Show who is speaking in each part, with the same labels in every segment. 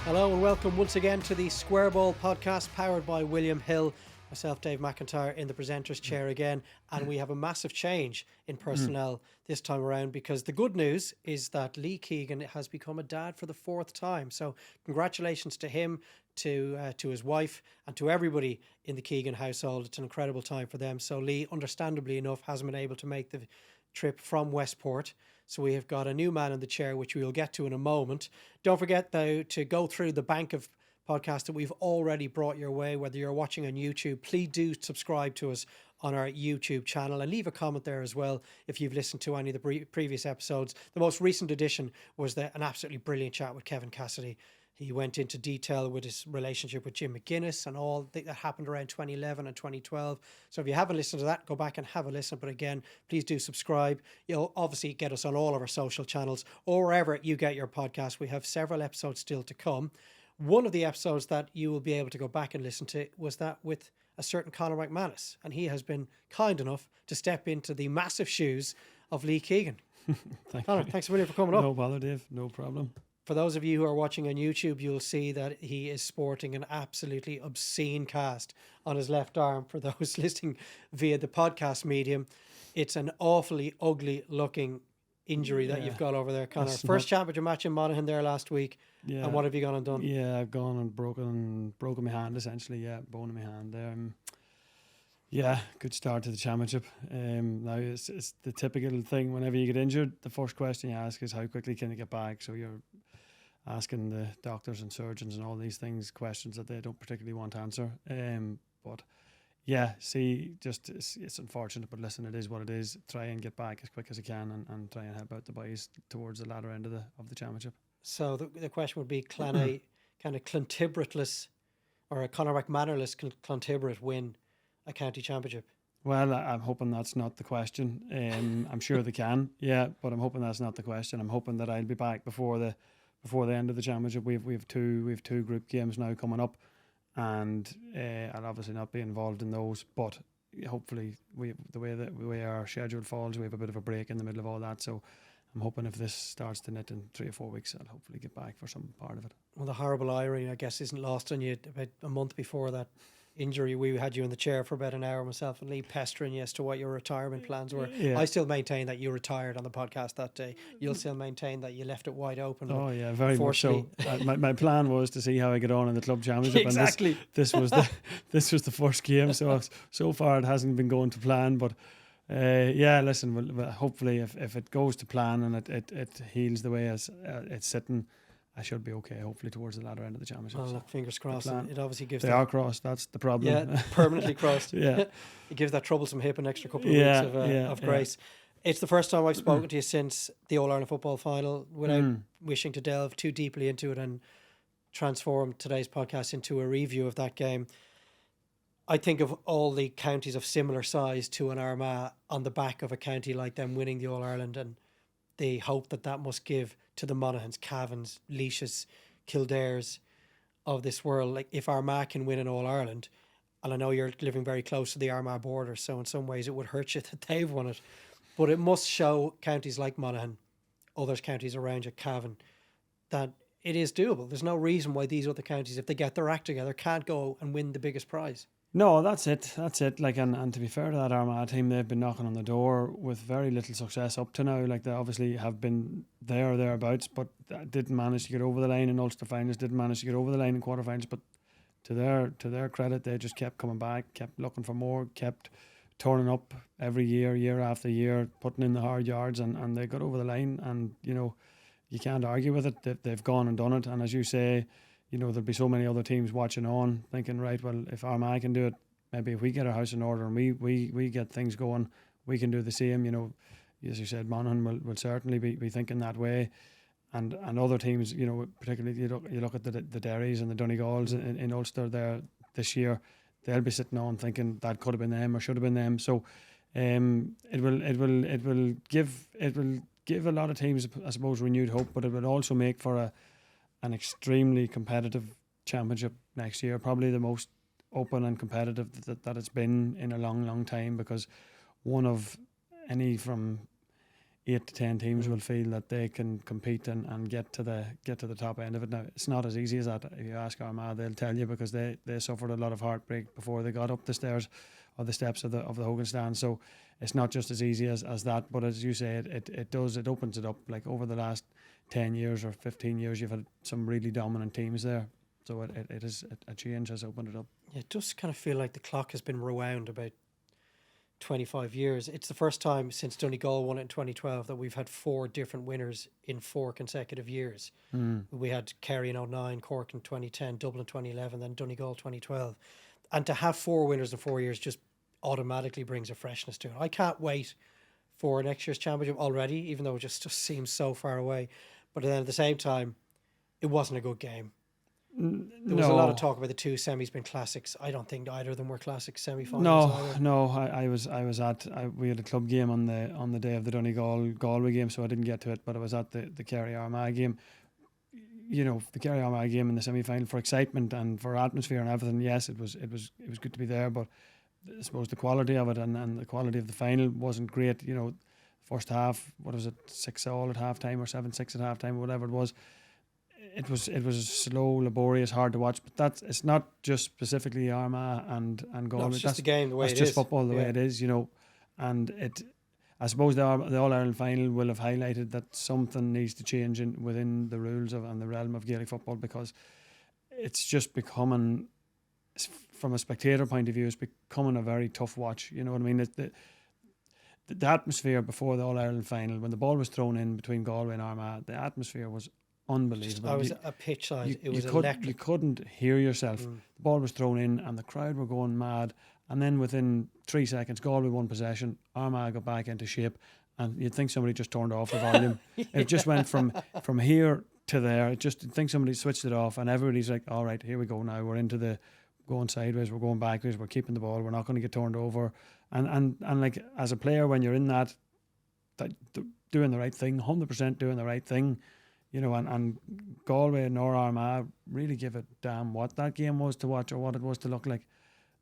Speaker 1: Hello and welcome once again to the Square Ball podcast powered by William Hill. Myself, Dave McIntyre, in the presenter's chair again. And we have a massive change in personnel this time around, because the good news is that Lee Keegan has become a dad for the fourth time. So congratulations to him, to his wife, and to everybody in the Keegan household. It's an incredible time for them. So Lee, understandably enough, hasn't been able to make the trip from Westport. So we have got a new man in the chair, which we will get to in a moment. Don't forget, though, to go through the bank of podcasts that we've already brought your way. Whether you're watching on YouTube, please do subscribe to us on our YouTube channel and leave a comment there as well if you've listened to any of the previous episodes. The most recent edition was an absolutely brilliant chat with Kevin Cassidy. He went into detail with his relationship with Jim McGuinness and all that happened around 2011 and 2012. So if you haven't listened to that, go back and have a listen. But again, please do subscribe. You'll obviously get us on all of our social channels or wherever you get your podcast. We have several episodes still to come. One of the episodes that you will be able to go back and listen to was that with a certain Conor McManus. And he has been kind enough to step into the massive shoes of Lee Keegan. Conor, thanks a million for coming up.
Speaker 2: No bother, Dave. No problem.
Speaker 1: For those of you who are watching on YouTube, you'll see that he is sporting an absolutely obscene cast on his left arm. For those listening via the podcast medium, it's an awfully ugly looking injury that you've got over there, Conor. First championship match in Monaghan there last week. Yeah. And what have you gone and done?
Speaker 2: Yeah, I've gone and broken my hand, essentially. Yeah, bone in my hand there. Yeah, good start to the championship. Now it's the typical thing whenever you get injured. The first question you ask is how quickly can you get back? So you're asking the doctors and surgeons and all these things questions that they don't particularly want to answer. But yeah, see, just it's unfortunate, but listen, it is what it is. Try and get back as quick as you can and try and help out the boys towards the latter end of the championship.
Speaker 1: So the question would be, can a kind of Clontibritless or a Conor McManus Clontibret win a county championship?
Speaker 2: Well, I'm hoping that's not the question. I'm sure they can, yeah, but I'm hoping that's not the question. I'm hoping that I'll be back before the end of the championship. We have two group games now coming up, and I'll obviously not be involved in those. But hopefully, the way our schedule falls, we have a bit of a break in the middle of all that. So I'm hoping if this starts to knit in 3 or 4 weeks, I'll hopefully get back for some part of it.
Speaker 1: Well, the horrible irony, I guess, isn't lost on you. About a month before that injury, we had you in the chair for about an hour, myself and Lee, pestering you as to what your retirement plans were. Yeah. I still maintain that you retired on the podcast that day. You'll still maintain that you left it wide open.
Speaker 2: Oh yeah, very much so. My plan was to see how I get on in the club championship. Exactly. And this was the first game. So far it hasn't been going to plan, but yeah, listen, well, hopefully if it goes to plan and it heals the way it's sitting, I should be okay, hopefully, towards the latter end of the championship.
Speaker 1: Oh, look, fingers crossed. It obviously gives...
Speaker 2: They are crossed, that's the problem.
Speaker 1: Yeah, permanently crossed. Yeah. It gives that troublesome hip an extra couple of weeks of grace. Yeah. It's the first time I've spoken to you since the All-Ireland football final, without wishing to delve too deeply into it and transform today's podcast into a review of that game. I think of all the counties of similar size to an Armagh on the back of a county like them winning the All-Ireland, and the hope that must give to the Monaghans, Cavans, Laois, Kildares of this world. Like, if Armagh can win an All-Ireland, and I know you're living very close to the Armagh border, so in some ways it would hurt you that they've won it, but it must show counties like Monaghan, other counties around you, Cavan, that it is doable. There's no reason why these other counties, if they get their act together, can't go and win the biggest prize.
Speaker 2: No, that's it. Like, and to be fair to that Armagh team, they've been knocking on the door with very little success up to now. Like, they obviously have been there or thereabouts, but didn't manage to get over the line in Ulster finals, didn't manage to get over the line in quarterfinals. But to their credit, they just kept coming back, kept looking for more, kept turning up every year after year, putting in the hard yards, and they got over the line. And you can't argue with it. They've gone and done it. And as you say, there'll be so many other teams watching on, thinking, right, well, if Armagh can do it, maybe if we get our house in order and we get things going, we can do the same. As you said, Monaghan will certainly be thinking that way, and other teams, particularly you look at the Derrys and the Donegals in Ulster there this year, they'll be sitting on thinking that could have been them or should have been them. So it will give a lot of teams, I suppose, renewed hope, but it will also make for an extremely competitive championship next year, probably the most open and competitive that it's been in a long time, because one of any from 8 to 10 teams will feel that they can compete and get to the top end of it. Now, it's not as easy as that. If you ask Armagh, they'll tell you, because they suffered a lot of heartbreak before they got up the stairs or the steps of the Hogan stand. So it's not just as easy as that. But as you say, it opens it up. Like over the last 10 years or 15 years, you've had some really dominant teams there. So it is a change has opened it up.
Speaker 1: Yeah, it does kind of feel like the clock has been rewound about 25 years. It's the first time since Donegal won it in 2012 that we've had 4 different winners in 4 consecutive years. We had Kerry in 2009, Cork in 2010, Dublin 2011, then Donegal 2012. And to have 4 winners in 4 years just automatically brings a freshness to it. I can't wait for next year's championship already, even though it just seems so far away. But then at the same time, it wasn't a good game. There was a lot of talk about the 2 semis being classics. I don't think either of them were classic semi-finals.
Speaker 2: We had a club game on the day of the Donegal Galway game, so I didn't get to it. But I was at the Kerry Armagh game. You know, the Kerry Armagh game in the semi-final, for excitement and for atmosphere and everything. Yes, it was good to be there, but I suppose the quality of it and the quality of the final wasn't great. You know, first half, what was it, 6-all at half time or 7-6 at half time, whatever it was. It was slow, laborious, hard to watch. But it's not just specifically Armagh and Galway.
Speaker 1: No, it's just the game the way it is.
Speaker 2: That's just football the way it is, you know. And I suppose the All-Ireland final will have highlighted that something needs to change within the rules and the realm of Gaelic football, because it's just becoming, from a spectator point of view, it's becoming a very tough watch. You know what I mean? The atmosphere before the All-Ireland final, when the ball was thrown in between Galway and Armagh, the atmosphere was unbelievable.
Speaker 1: I was a pitch side. It was electric.
Speaker 2: You couldn't hear yourself. The ball was thrown in and the crowd were going mad. And then within 3 seconds, Galway won possession. Armagh got back into shape, and you'd think somebody just turned off the volume. It just went from here to there. You'd think somebody switched it off, and everybody's like, "All right, here we go now. We're into the going sideways. We're going backwards. We're keeping the ball. We're not going to get turned over." And like, as a player, when you're in that doing the right thing, 100% doing the right thing. You know, and Galway nor Armagh really give a damn what that game was to watch or what it was to look like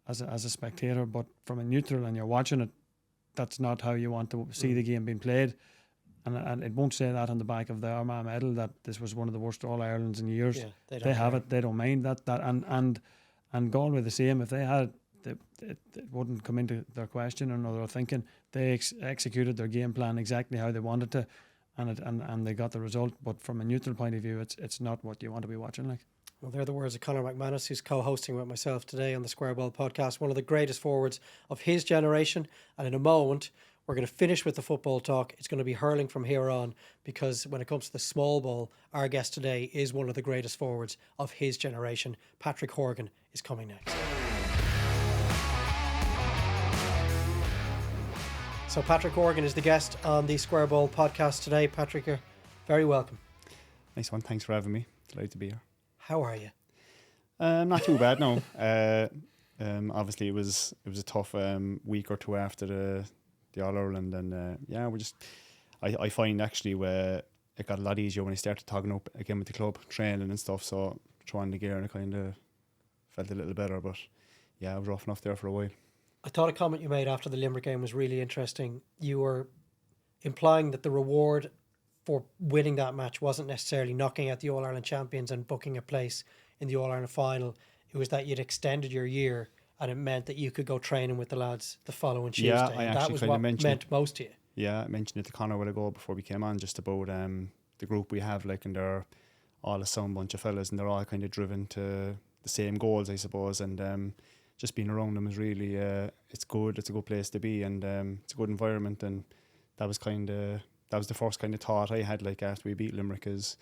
Speaker 2: as a spectator. But from a neutral, and you're watching it, that's not how you want to see the game being played. And it won't say that on the back of the Armagh medal that this was one of the worst All-Irelands in years. Yeah, they have it. They don't mind that. And Galway the same. If they had it wouldn't come into their question or their thinking. They executed their game plan exactly how they wanted to. And they got the result, but from a neutral point of view, it's not what you want to be watching like.
Speaker 1: Well, they're the words of Conor McManus, who's co-hosting with myself today on the Square Ball podcast, one of the greatest forwards of his generation. And in a moment, we're going to finish with the football talk. It's going to be hurling from here on, because when it comes to the small ball, our guest today is one of the greatest forwards of his generation. Patrick Horgan is coming next. So Patrick Horgan is the guest on the Square Ball podcast today. Patrick, you're very welcome.
Speaker 3: Nice one. Thanks for having me. Delighted to be here.
Speaker 1: How are you?
Speaker 3: Not too bad, no. Obviously, it was a tough week or two after the All Ireland, and I find actually where it got a lot easier when I started talking up again with the club, training and stuff. So throwing the gear, and I kind of felt a little better. But yeah, I was rough enough there for a while.
Speaker 1: I thought a comment you made after the Limerick game was really interesting. You were implying that the reward for winning that match wasn't necessarily knocking out the All-Ireland champions and booking a place in the All-Ireland final. It was that you'd extended your year, and it meant that you could go training with the lads the following Tuesday.
Speaker 3: Yeah, I
Speaker 1: that was what meant most to you.
Speaker 3: Yeah, I mentioned it to Conor a while ago before we came on, just about the group we have, like, and they're all a sound bunch of fellas, and they're all kind of driven to the same goals, I suppose, and just being around them is really, it's good. It's a good place to be, and it's a good environment. And that was the first kind of thought I had, like, after we beat Limerick, is,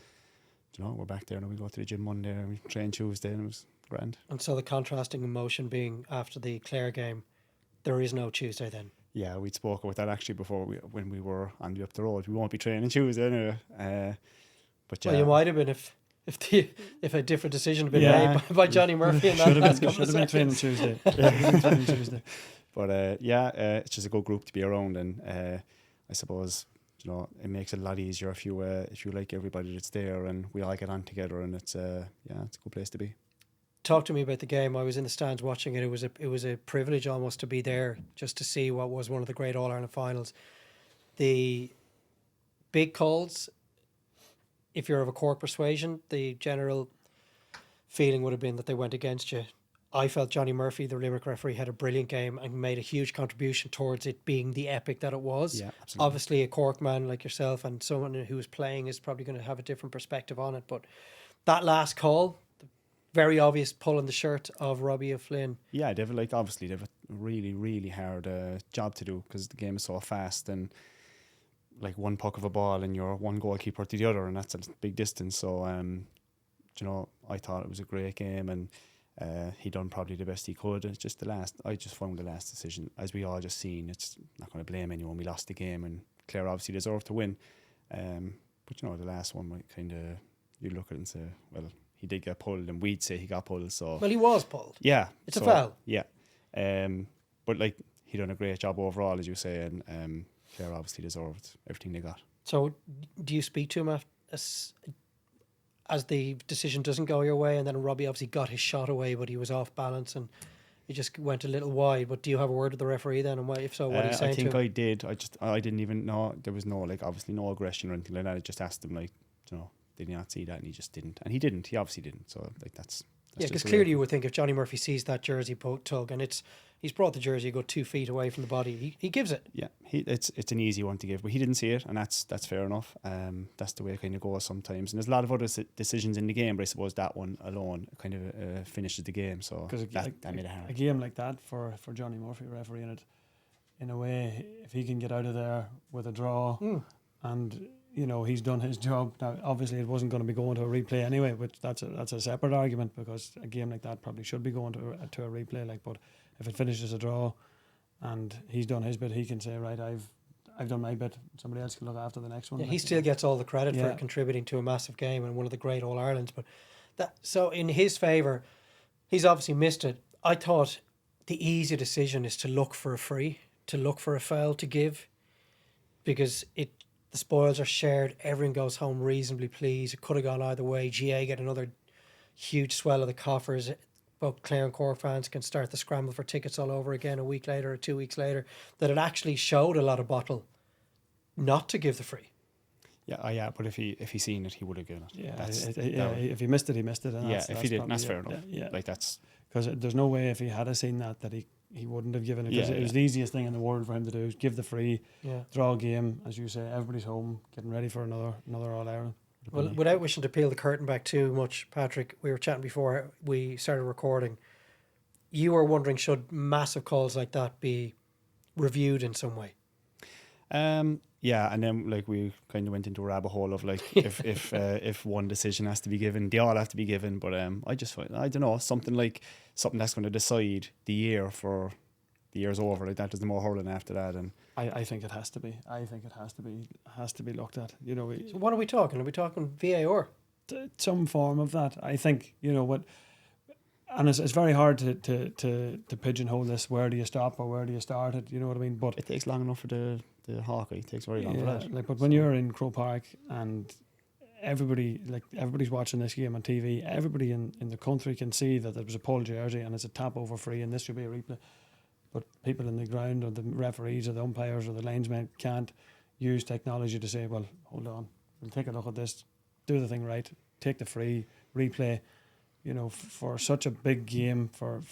Speaker 3: you know, we're back there and we go to the gym Monday and we train Tuesday, and it was grand. And
Speaker 1: so the contrasting emotion being after the Clare game, there is no Tuesday then.
Speaker 3: Yeah, we'd spoke about that actually before when we were on the up the road. We won't be training Tuesday anyway. But yeah,
Speaker 1: well, you might have been if a different decision had been made by Johnny Murphy and that
Speaker 2: should have been training Tuesday.
Speaker 3: But it's just a good group to be around, and I suppose, you know, it makes it a lot easier if you like everybody that's there, and we all get on together, and it's a good place to be.
Speaker 1: Talk to me about the game. I was in the stands watching it. It was a privilege almost to be there, just to see what was one of the great All-Ireland finals. The big calls, if you're of a Cork persuasion, the general feeling would have been that they went against you. I felt Johnny Murphy, the Limerick referee, had a brilliant game and made a huge contribution towards it being the epic that it was.
Speaker 3: Yeah, absolutely.
Speaker 1: Obviously, a Cork man like yourself and someone who was playing is probably going to have a different perspective on it. But that last call, the very obvious pull on the shirt of Robbie O'Flynn.
Speaker 3: Yeah, obviously they've a really, really hard job to do because the game is so fast and like one puck of a ball and you're one goalkeeper to the other, and that's a big distance. So, I thought it was a great game, and he done probably the best he could. It's just I just found the last decision, as we all just seen, it's not going to blame anyone. We lost the game and Clare obviously deserved to win. But the last one might kind of, you look at it and say, well, he did get pulled, and we'd say he got pulled. So
Speaker 1: Well, he was pulled.
Speaker 3: yeah,
Speaker 1: It's a foul.
Speaker 3: Yeah, but like he done a great job overall, as you say, and Clare obviously deserved everything they got.
Speaker 1: So do you speak to him as the decision doesn't go your way, and then Robbie obviously got his shot away, but he was off balance and he just went a little wide? But do you have a word with the referee then, and if so, what are you saying
Speaker 3: I think
Speaker 1: to him?
Speaker 3: I did. I didn't even know there was no obviously no aggression or anything like that. I just asked him did he not see that, and he just didn't, and he didn't. He obviously didn't. So that's
Speaker 1: Yeah,
Speaker 3: just
Speaker 1: because
Speaker 3: the way
Speaker 1: clearly you would think if Johnny Murphy sees that jersey tug and he's brought the jersey a good 2 feet away from the body, he gives it.
Speaker 3: Yeah, it's an easy one to give, but he didn't see it, and that's fair enough. That's the way it kind of goes sometimes. And there's a lot of other decisions in the game, but I suppose that one alone kind of finishes the game. So that made it hard.
Speaker 2: A game like that for Johnny Murphy refereeing it, in a way, if he can get out of there with a draw, and he's done his job. Now, obviously, it wasn't going to be going to a replay anyway, but that's a separate argument, because a game like that probably should be going to a replay. But if it finishes a draw, and he's done his bit, he can say, right, I've done my bit. Somebody else can look after the next one.
Speaker 1: Yeah, he still gets all the credit for contributing to a massive game and one of the great All Irelands. But so in his favour, he's obviously missed it. I thought the easy decision is to look for a free, to look for a foul to give, because the spoils are shared. Everyone goes home reasonably pleased. It could have gone either way. GA get another huge swell of the coffers. Both Clare and Cork fans can start the scramble for tickets all over again a week later or 2 weeks later. That it actually showed a lot of bottle not to give the free.
Speaker 3: Yeah, but if he seen it, he would have given it.
Speaker 2: Yeah, if he missed it, he missed it. And
Speaker 3: if he didn't, that's fair enough.
Speaker 2: Yeah,
Speaker 3: that's
Speaker 2: because there's no way if he had seen that he wouldn't have given it. Because it was the easiest thing in the world for him to do, is give the free, draw a game, as you say. Everybody's home, getting ready for another All Ireland.
Speaker 1: Well, without wishing to peel the curtain back too much, Patrick, we were chatting before we started recording. You were wondering, should massive calls like that be reviewed in some way?
Speaker 3: Yeah, and then we kind of went into a rabbit hole of if one decision has to be given, they all have to be given. But I just find, I don't know, something that's going to decide the year for the year's over. Like that, there's no more hurling after that. And
Speaker 2: I think it has to be. I think it has to be looked at.
Speaker 1: So what are we talking? Are we talking VAR?
Speaker 2: Some form of that. I think what. And it's very hard to pigeonhole this. Where do you stop or where do you start it? You know what I mean? But
Speaker 3: it takes long enough for the hockey. It takes very long for that.
Speaker 2: But when you're in Croke Park and everybody's watching this game on TV, everybody in the country can see that there was a pulled jersey and it's a tap over free and this should be a replay. But people in the ground, or the referees or the umpires or the linesmen, can't use technology to say, well, hold on, we'll take a look at this, do the thing right, take the free, replay. For such a big game, for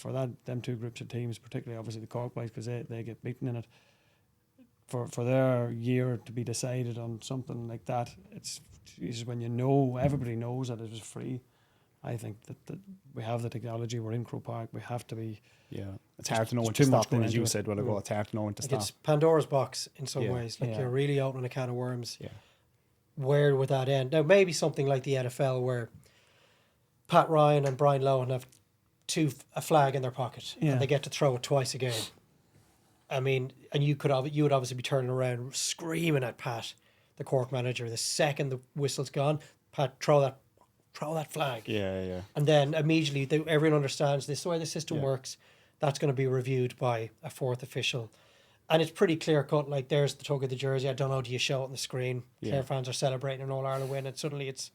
Speaker 2: them two groups of teams, particularly obviously the Cork boys, because they get beaten in it, for their year to be decided on something like that, it's when everybody knows that it was free. I think that we have the technology, we're in Croke Park, we have to be. Yeah,
Speaker 3: it's hard to know when to stop, then, as you said, well ago, it's hard to know when to stop.
Speaker 1: It's Pandora's box in some ways, you're really opening a can of worms.
Speaker 3: Yeah.
Speaker 1: Where would that end? Now, maybe something like the NFL where Pat Ryan and Brian Lohan have a flag in their pocket and they get to throw it twice a game. I mean, and you would obviously be turning around screaming at Pat, the Cork manager, the second the whistle's gone. Pat, throw that flag.
Speaker 3: Yeah.
Speaker 1: And then immediately everyone understands this is the way the system works. That's going to be reviewed by a fourth official. And it's pretty clear cut. Like, there's the tug of the jersey. I don't know, do you show it on the screen? Clare fans are celebrating an All Ireland win, and suddenly it's.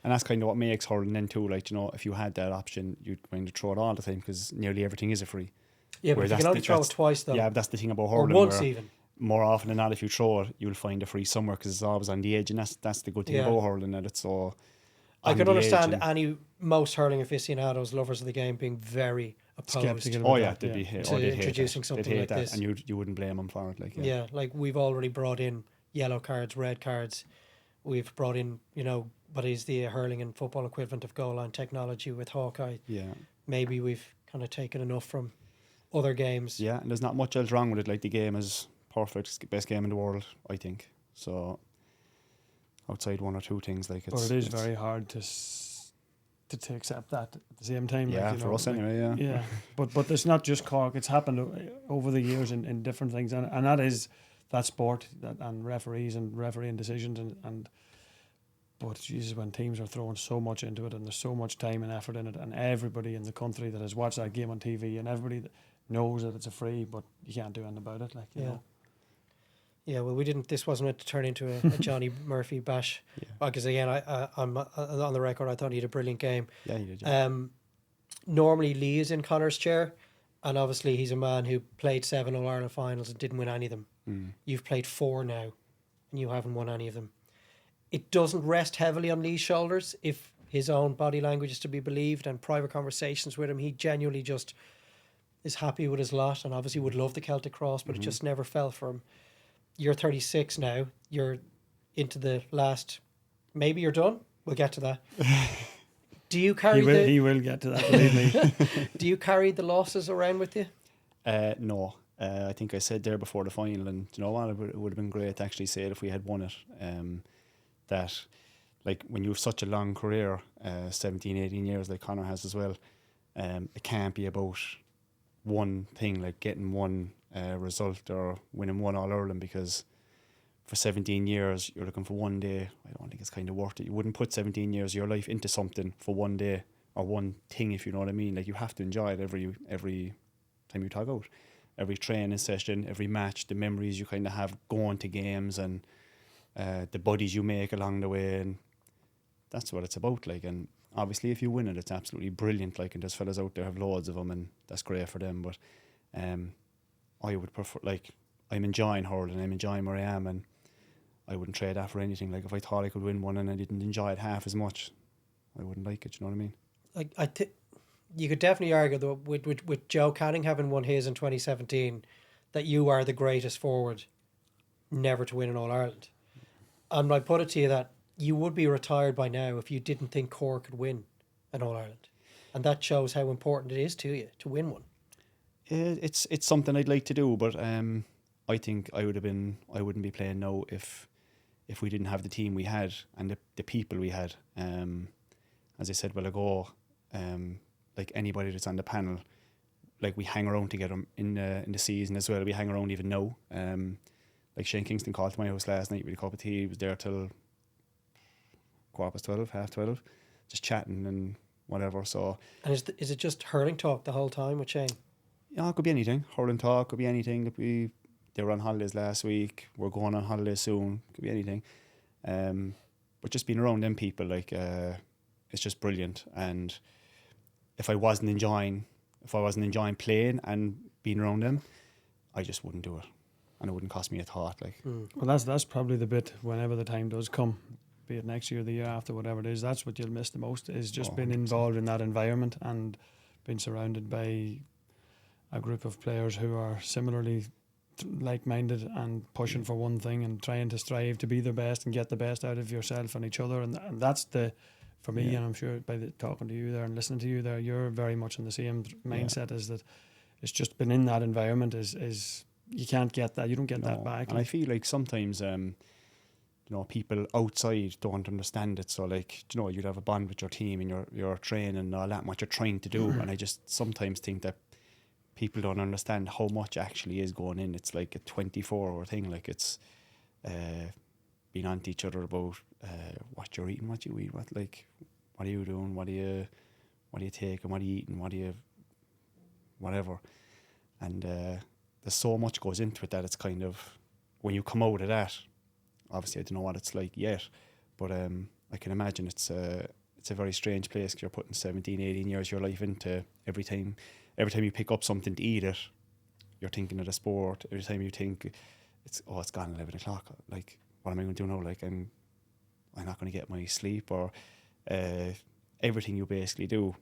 Speaker 3: And that's kind of what makes hurling then too. If you had that option, you'd kind of throw it all the time because nearly everything is a free.
Speaker 1: Yeah, but you can only throw it twice though.
Speaker 3: Yeah, but that's the thing about hurling.
Speaker 1: Or once even.
Speaker 3: more often than not, if you throw it, you'll find a free somewhere because it's always on the edge, and that's the good thing about hurling, that it's so.
Speaker 1: I can understand most hurling aficionados, lovers of the game, being very opposed
Speaker 2: Skeptical
Speaker 3: Oh
Speaker 2: about
Speaker 3: yeah,
Speaker 2: that,
Speaker 3: they'd be
Speaker 1: to introducing something like this,
Speaker 3: and you wouldn't blame them for it. Like
Speaker 1: like we've already brought in yellow cards, red cards. We've brought in, what is the hurling and football equivalent of goal line technology with Hawkeye.
Speaker 3: Yeah.
Speaker 1: Maybe we've kind of taken enough from other games.
Speaker 3: Yeah, and there's not much else wrong with it. Like, the game is perfect, it's the best game in the world, I think. So outside one or two things, like,
Speaker 2: But it is very hard to accept that at the same time.
Speaker 3: Yeah,
Speaker 2: like,
Speaker 3: for us anyway.
Speaker 2: Yeah, but it's not just Cork. It's happened over the years in different things, and that is that sport and referees and refereeing decisions and. But Jesus, when teams are throwing so much into it and there's so much time and effort in it, and everybody in the country that has watched that game on TV and everybody that knows that it's a free, but you can't do anything about it. Like, you know.
Speaker 1: Yeah, well, this wasn't meant to turn into a Johnny Murphy bash. Because again, I'm on the record, I thought he had a brilliant game.
Speaker 3: Yeah, he did. Yeah.
Speaker 1: Normally Lee is in Conor's chair, and obviously he's a man who played 7 All-Ireland finals and didn't win any of them. You've played 4 now, and you haven't won any of them. It doesn't rest heavily on Lee's shoulders if his own body language is to be believed, and private conversations with him, he genuinely just is happy with his lot and obviously would love the Celtic Cross, but it just never fell for him. You're 36 now. You're into the last... Maybe you're done. We'll get to that. Do you carry
Speaker 2: He will get to that, believe me.
Speaker 1: Do you carry the losses around with you?
Speaker 3: No. I think I said there before the final, and you know what, it would have been great to actually say it if we had won it. That, like, when you have such a long career, 17, 18 years like Conor has as well, it can't be about one thing, like getting one result or winning one All-Ireland, because for 17 years you're looking for one day. I don't think it's kind of worth it. You wouldn't put 17 years of your life into something for one day or one thing, if you know what I mean. Like, you have to enjoy it every time you tug out, every training session, every match, the memories you kind of have going to games, and the buddies you make along the way, and that's what it's about. Like, and obviously if you win it, it's absolutely brilliant. Like, and there's fellas out there have loads of them, and that's great for them. But I would prefer, like, I'm enjoying hurling, I'm enjoying where I am, and I wouldn't trade that for anything. Like, if I thought I could win one and I didn't enjoy it half as much, I wouldn't like it. You know what I mean?
Speaker 1: Like, I think you could definitely argue though with Joe Canning having won his in 2017 that you are the greatest forward never to win an All-Ireland. And I put it to you that you would be retired by now if you didn't think Cork could win an All-Ireland. And that shows how important it is to you to win one.
Speaker 3: It's something I'd like to do, but I think I wouldn't be playing now if we didn't have the team we had and the people we had. As I said a while ago, like anybody that's on the panel, like, we hang around together in the season as well. We hang around even now. Like, Shane Kingston called to my house last night with a cup of tea. He was there till 12:15, 12:30, just chatting and whatever. So,
Speaker 1: and is it just hurling talk the whole time with Shane?
Speaker 3: Yeah, it could be anything. Hurling talk could be anything. They were on holidays last week. We're going on holidays soon. Could be anything. But just being around them people, like, it's just brilliant. And if I wasn't enjoying playing and being around them, I just wouldn't do it, and it wouldn't cost me a thought. Like,
Speaker 2: well, that's probably the bit, whenever the time does come, be it next year, the year after, whatever it is, that's what you'll miss the most, is just being
Speaker 3: 100%.
Speaker 2: involved in that environment and being surrounded by a group of players who are similarly like-minded and pushing for one thing and trying to strive to be their best and get the best out of yourself and each other, and that's for me, and I'm sure by talking to you there and listening to you there, you're very much in the same mindset, is that it's just been in that environment is you can't get that, you don't get that back.
Speaker 3: And I feel like sometimes people outside don't understand it. So, like, you'd have a bond with your team and you're training and all that, and what you're trying to do, and I just sometimes think that people don't understand how much actually is going in. It's like a 24-hour thing. Like, it's being on to each other about what you're eating, what you eat, what are you doing, what are you taking, what are you eating, what are you, whatever. And there's so much goes into it that it's kind of, when you come out of that, obviously I don't know what it's like yet, but I can imagine it's a very strange place, because you're putting 17, 18 years of your life into every time you pick up something to eat it, you're thinking of the sport. Every time you think it's gone 11 o'clock. Like, what am I going to do now? Like, I'm not going to get my sleep, or everything you basically do,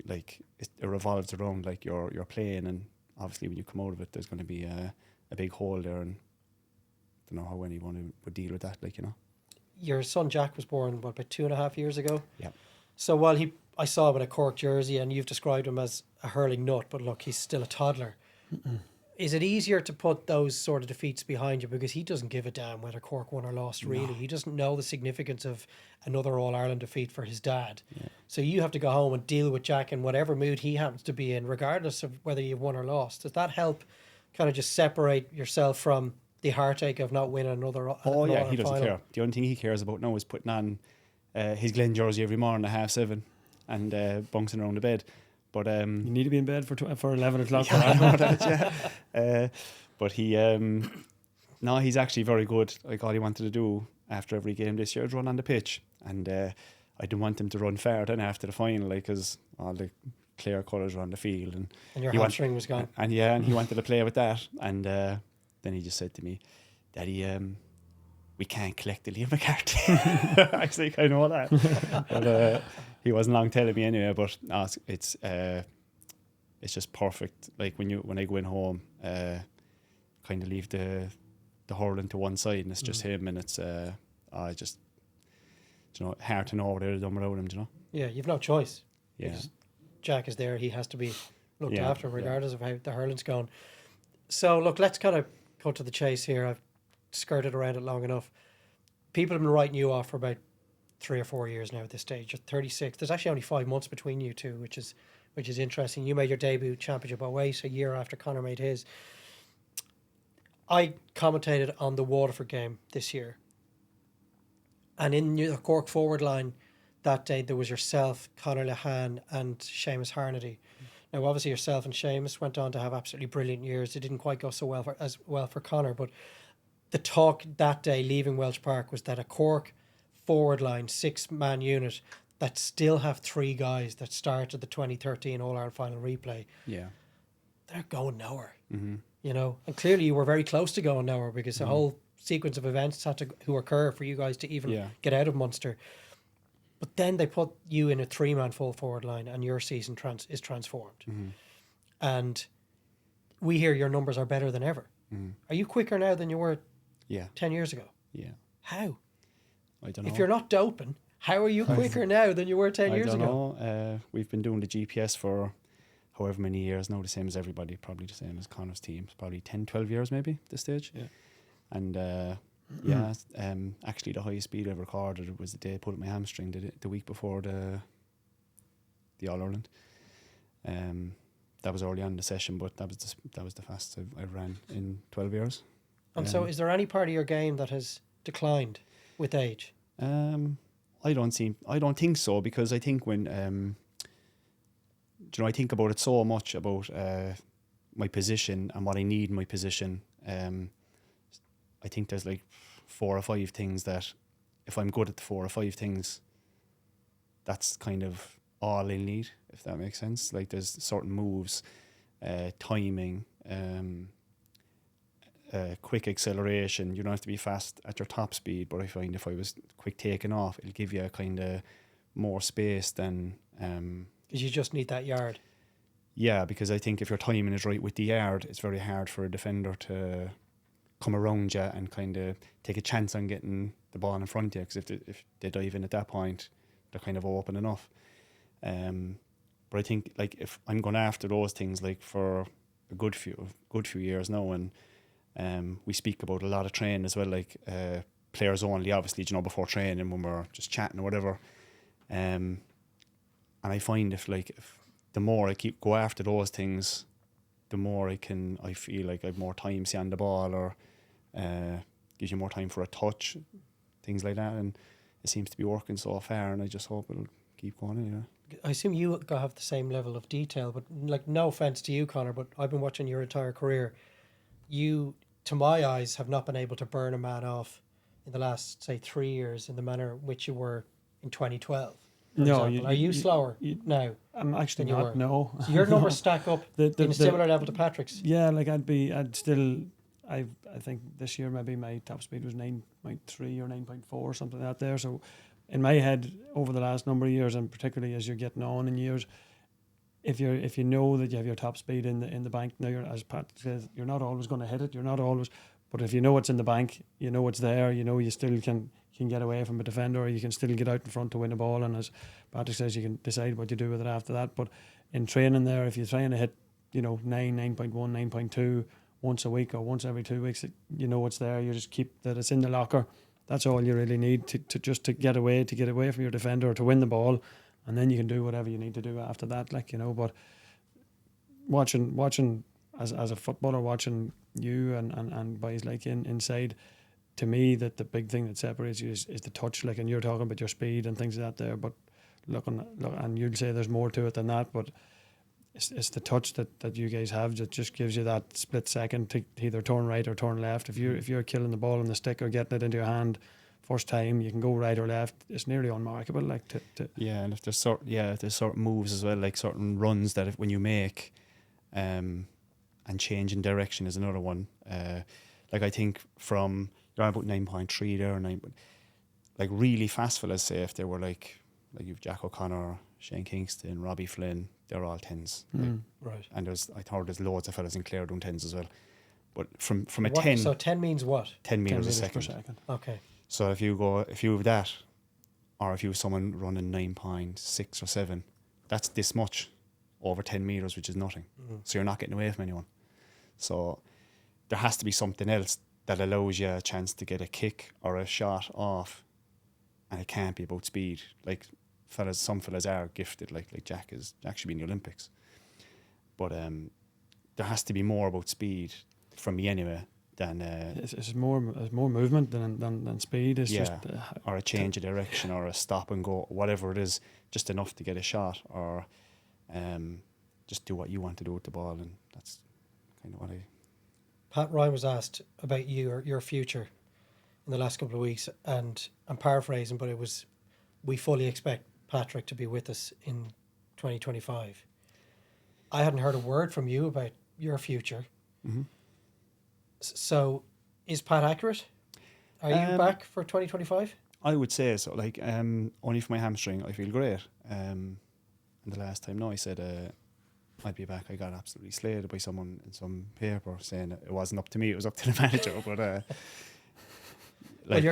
Speaker 3: like it revolves around like you're playing, and obviously when you come out of it, there's going to be a big hole there, and I don't know how anyone would deal with that. Like, you know.
Speaker 1: Your son Jack was born about 2.5 years ago.
Speaker 3: Yeah.
Speaker 1: So while I saw him in a Cork jersey, and you've described him as a hurling nut, but look, he's still a toddler. Is it easier to put those sort of defeats behind you, because he doesn't give a damn whether Cork won or lost, really? He doesn't know the significance of another All-Ireland defeat for his dad. Yeah. So you have to go home and deal with Jack in whatever mood he happens to be in, regardless of whether you've won or lost. Does that help kind of just separate yourself from the heartache of not winning another
Speaker 3: yeah, he doesn't
Speaker 1: final?
Speaker 3: care. The only thing he cares about now is putting on his Glen jersey every morning at 7:30 and bouncing around the bed. But
Speaker 2: you need to be in bed for 11 o'clock.
Speaker 3: Yeah, I know that, yeah. But he's actually very good. Like, all he wanted to do after every game this year is run on the pitch, and I didn't want him to run far then after the final, like, because all the clear colours were on the field, and
Speaker 1: your hamstring was gone.
Speaker 3: And he wanted to play with that, and then he just said to me, "Daddy, we can't collect the Liam McCarthy." I was like, I know that. But he wasn't long telling me anyway. But no, it's just perfect. Like, when I go in home, kind of leave the hurling to one side, and it's just him, and it's just, you know, hard to know what they're done without him, you know.
Speaker 1: Yeah, you've no choice.
Speaker 3: Yeah.
Speaker 1: Jack is there; he has to be looked after, regardless of how the hurling's going. So, look, let's kind of cut to the chase here. I've skirted around it long enough. People have been writing you off for about 3 or 4 years now at this stage. You're 36. There's actually only 5 months between you two, which is interesting. You made your debut championship by weight a year after Conor made his. I commentated on the Waterford game this year, and in the Cork forward line that day there was yourself, Conor Lehan, and Seamus Harnedy. Now, obviously, yourself and Seamus went on to have absolutely brilliant years. It didn't quite go so well for Conor, but the talk that day leaving Welsh Park was that a Cork forward line 6-man unit that still have 3 guys that started the 2013 All-Ireland final replay.
Speaker 3: Yeah,
Speaker 1: they're going nowhere.
Speaker 3: Mm-hmm.
Speaker 1: You know, and clearly you were very close to going nowhere, because the whole sequence of events had to occur for you guys to even get out of Munster. But then they put you in a 3-man full forward line, and your season is transformed.
Speaker 3: Mm-hmm.
Speaker 1: And we hear your numbers are better than ever.
Speaker 3: Mm-hmm.
Speaker 1: Are you quicker now than you were 10 years ago?
Speaker 3: Yeah.
Speaker 1: How?
Speaker 3: I don't know.
Speaker 1: If you're not doping, how are you quicker now than you were 10 years ago?
Speaker 3: I don't know. We've been doing the GPS for however many years now, the same as everybody, probably the same as Conor's team. It's probably 10, 12 years maybe at this stage. Yeah. And actually the highest speed I ever recorded was the day I pulled up my hamstring the week before the All-Ireland. That was early on in the session, but that was the fastest I've ran in 12 years.
Speaker 1: And so is there any part of your game that has declined with age?
Speaker 3: I don't think so, because I think when I think about it so much about my position and what I need in my position. I think there's like 4 or 5 things that, if I'm good at the 4 or 5 things, that's kind of all I need, if that makes sense. Like, there's certain moves, timing, quick acceleration. You don't have to be fast at your top speed, but I find if I was quick taking off, it'll give you a kind of more space than...
Speaker 1: Because you just need that yard.
Speaker 3: Yeah, because I think if your timing is right with the yard, it's very hard for a defender to come around you and kind of take a chance on getting the ball in front of you, because if they dive in at that point, they're kind of open enough. But I think, like, if I'm going after those things, like, for a good few years now, and we speak about a lot of training as well, like players only, obviously, you know, before training when we're just chatting or whatever. And I find if the more I go after those things, the more I feel like I have more time see on the ball, or gives you more time for a touch, things like that. And it seems to be working so far, and I just hope it'll keep going anyway.
Speaker 1: I assume you have the same level of detail, but, like, no offense to you, Conor, but I've been watching your entire career. You, to my eyes, have not been able to burn a man off in the last, say, 3 years in the manner in which you were in 2012.
Speaker 2: No,
Speaker 1: are you slower now?
Speaker 2: I'm actually
Speaker 1: not.
Speaker 2: No.
Speaker 1: So your numbers stack up in a similar level to Patrick's.
Speaker 2: Yeah, like I'd I think this year maybe my top speed was 9.3 or 9.4 or something like that there. So in my head, over the last number of years, and particularly as you're getting on in years, if you know that you have your top speed in the bank now, as Pat says, you're not always going to hit it. You're not always, but if you know it's in the bank, you know it's there. You know you still can get away from a defender, or you can still get out in front to win a ball. And as Patrick says, you can decide what you do with it after that. But in training there, if you're trying to hit, 9.1, 9.2 once a week or once every 2 weeks, you know it's there. You just keep that it's in the locker. That's all you really need to get away from your defender or to win the ball, and then you can do whatever you need to do after that. But watching as a footballer, watching you and boys like inside, to me that the big thing that separates you is the touch. And you're talking about your speed and things like that there, but look, and you'll say there's more to it than that, but it's the touch that you guys have that just gives you that split second to either turn right or turn left. If you're killing the ball on the stick or getting it into your hand first time, you can go right or left. It's nearly unmarkable.
Speaker 3: And if there's certain moves as well, like certain runs that when you make, and changing direction is another one. I think from you're about 9.3 there, really fast fellas, say if they were like you've Jack O'Connor, Shane Kingston, Robbie Flynn, they're all 10s.
Speaker 1: Right.
Speaker 3: And I thought there's loads of fellas in Clare doing 10s as well. But from a
Speaker 1: what,
Speaker 3: 10...
Speaker 1: So 10 means what?
Speaker 3: 10 metres a
Speaker 2: per
Speaker 3: second.
Speaker 1: Okay.
Speaker 3: So if you have that, or if you have someone running 9.6 or 7, that's this much over 10 metres, which is nothing. So you're not getting away from anyone. So there has to be something else that allows you a chance to get a kick or a shot off, and it can't be about speed. Some fellas are gifted, like Jack should be in the Olympics. But there has to be more about speed from me anyway than
Speaker 2: it's more movement than speed. It's just
Speaker 3: or a change of direction or a stop and go, whatever it is, just enough to get a shot, or just do what you want to do with the ball, and that's kind of what I.
Speaker 1: Pat Ryan was asked about you or your future in the last couple of weeks, and I'm paraphrasing, but it was, we fully expect Patrick to be with us in 2025. I hadn't heard a word from you about your future.
Speaker 3: Mm-hmm.
Speaker 1: So is Pat accurate? Are you back for 2025?
Speaker 3: I would say so. Only for my hamstring, I feel great. And the last time, I said I'd be back. I got absolutely slated by someone in some paper saying it wasn't up to me, it was up to the manager. But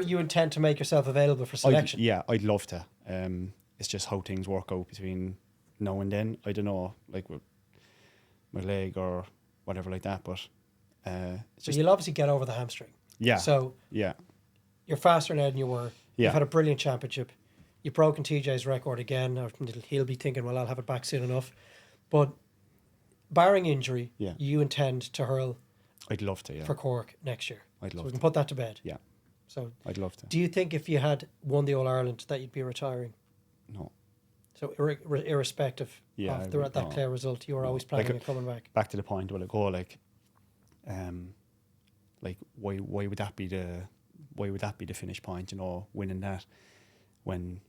Speaker 1: you intend to make yourself available for selection?
Speaker 3: I'd love to. It's just how things work out between now and then. I don't know, like with my leg or whatever like that. But it's just,
Speaker 1: you'll obviously get over the hamstring.
Speaker 3: Yeah.
Speaker 1: So you're faster now than you were.
Speaker 3: Yeah.
Speaker 1: You've had a brilliant championship. You've broken TJ's record again. He'll be thinking, well, I'll have it back soon enough. But barring injury, you intend to hurl.
Speaker 3: I'd love to,
Speaker 1: for Cork next year.
Speaker 3: I'd love
Speaker 1: so we
Speaker 3: to.
Speaker 1: can put that to bed.
Speaker 3: Yeah.
Speaker 1: So
Speaker 3: I'd love to.
Speaker 1: Do you think if you had won the All-Ireland that you'd be retiring?
Speaker 3: No.
Speaker 1: So irrespective of that Clare result, you were always planning on coming back.
Speaker 3: Back to the point where I go, why would that be the finish point? Winning that, when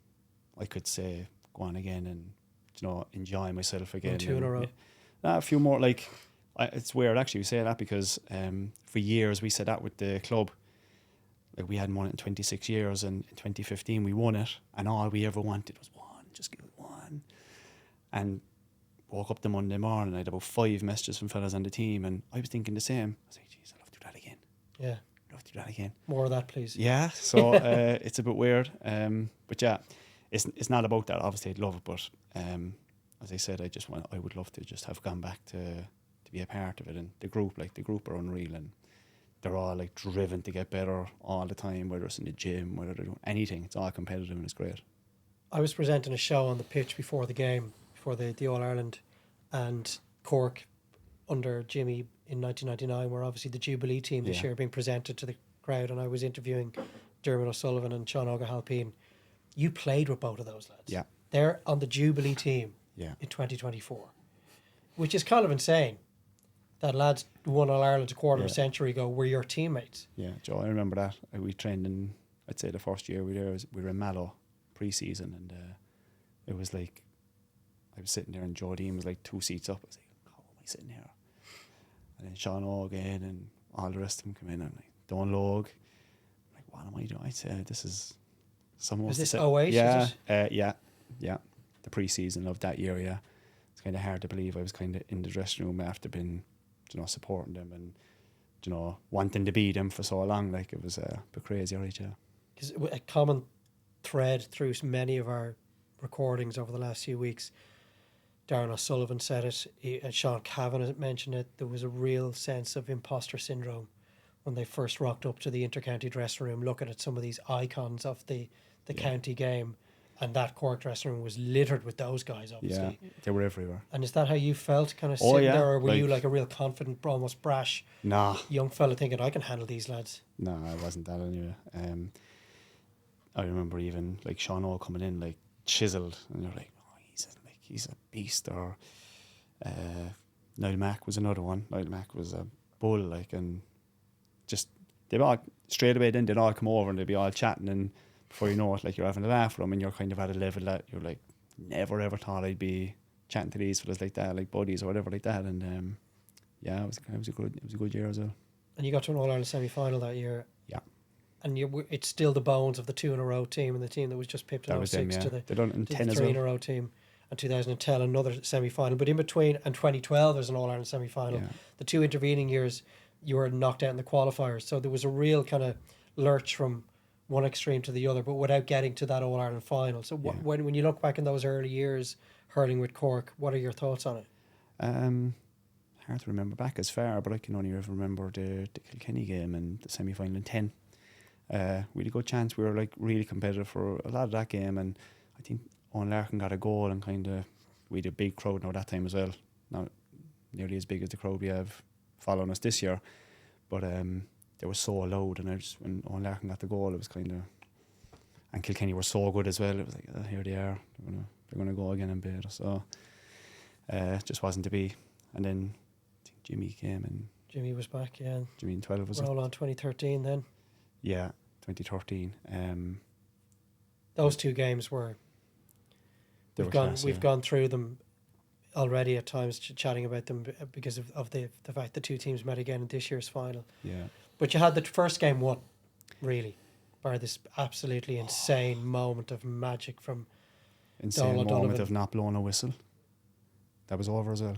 Speaker 3: I could say go on again and enjoy myself again.
Speaker 1: 2 in a row.
Speaker 3: A few more. It's weird actually we say that, because for years we said that with the club. We hadn't won it in 26 years, and in 2015 we won it, and all we ever wanted was one, just give it one. And woke up the Monday morning, I had about 5 messages from fellas on the team, and I was thinking the same. I was like, geez, I'd love to do that again.
Speaker 1: Yeah.
Speaker 3: I'd love to do that again.
Speaker 1: More of that, please.
Speaker 3: Yeah, so it's a bit weird. But yeah, it's not about that. Obviously I'd love it, but as I said, I would love to just have gone back to be a part of it. And the group are unreal, and they're all driven to get better all the time, whether it's in the gym, whether they're doing anything. It's all competitive and it's great.
Speaker 1: I was presenting a show on the pitch before the game, before the All-Ireland, and Cork under Jimmy in 1999 were obviously the Jubilee team this year being presented to the crowd, and I was interviewing Dermot O'Sullivan and Sean O'Halpine. You played with both of those lads.
Speaker 3: Yeah.
Speaker 1: They're on the Jubilee team in 2024, which is kind of insane. That lads who won All-Ireland a quarter of a century ago were your teammates. Yeah,
Speaker 3: Joe, I remember that. We trained in, I'd say the first year we were in Mallow pre-season, and it was I was sitting there and Joe Dean was 2 seats up. I was like, how am I sitting here? And then Sean Horgan and all the rest of them come in and like, don't log. Like, what am I doing? I'd say this is someone.
Speaker 1: Was this
Speaker 3: to
Speaker 1: 08?
Speaker 3: Yeah, yeah. The pre-season of that year, yeah. It's kind of hard to believe I was kind of in the dressing room after been, supporting them and, wanting to beat them for so long. Like, it was a bit crazy, right? Yeah.
Speaker 1: Because a common thread through many of our recordings over the last few weeks, Darren O'Sullivan said it, and Sean Cavan mentioned it, there was a real sense of imposter syndrome when they first rocked up to the inter-county dressing room, looking at some of these icons of the county game, and that Cork dressing room was littered with those guys, obviously.
Speaker 3: Yeah, they were everywhere.
Speaker 1: And is that how you felt, kind of sitting there, or were you like a real confident, almost brash young fella thinking, I can handle these lads?
Speaker 3: No, I wasn't that anyway. I remember even like Sean O coming in like chiseled, and you're like, oh, he's a beast. Or Niall Mack was another one. Niall Mack was a bull, like, and just they'd all straight away then they'd all come over and they'd be all chatting, and before you know it, like, you're having a laugh with them, and you're kind of at a level that you're like, never ever thought I'd be chatting to these fellas like that, like buddies or whatever like that. And it was a good year as well.
Speaker 1: And you got to an All-Ireland semi-final that year.
Speaker 3: Yeah.
Speaker 1: And it's still the bones of the 2-in-a-row team and the team that was just pipped in 06 to the 3-in-a-row team. And 2010, another semi-final. But in between, and 2012, there's an All-Ireland semi-final. Yeah. The two intervening years, you were knocked out in the qualifiers. So there was a real kind of lurch from one extreme to the other, but without getting to that All-Ireland final. So when you look back in those early years, hurling with Cork, what are your thoughts on it?
Speaker 3: Hard to remember back as far, but I can only ever remember the Kilkenny game and the semi-final in 10. We had a good chance. We were like really competitive for a lot of that game, and I think Owen Larkin got a goal, and kind of we had a big crowd now that time as well. Not nearly as big as the crowd we have following us this year, but they were so loud, and when Owen Larkin got the goal, it was kind of, and Kilkenny were so good as well. It was like, here they are, they're gonna go again and beat us. So it just wasn't to be. And then I think Jimmy came, and
Speaker 1: Jimmy was back, yeah.
Speaker 3: Jimmy in 12 was
Speaker 1: roll on 2013 then.
Speaker 3: Yeah, 2013.
Speaker 1: Those two games were. We've gone through them already at times, chatting about them because of the fact the two teams met again in this year's final.
Speaker 3: Yeah.
Speaker 1: But you had the first game won, really, bar this absolutely insane moment of magic from
Speaker 3: insane Donald moment of not blowing a whistle. That was over as well.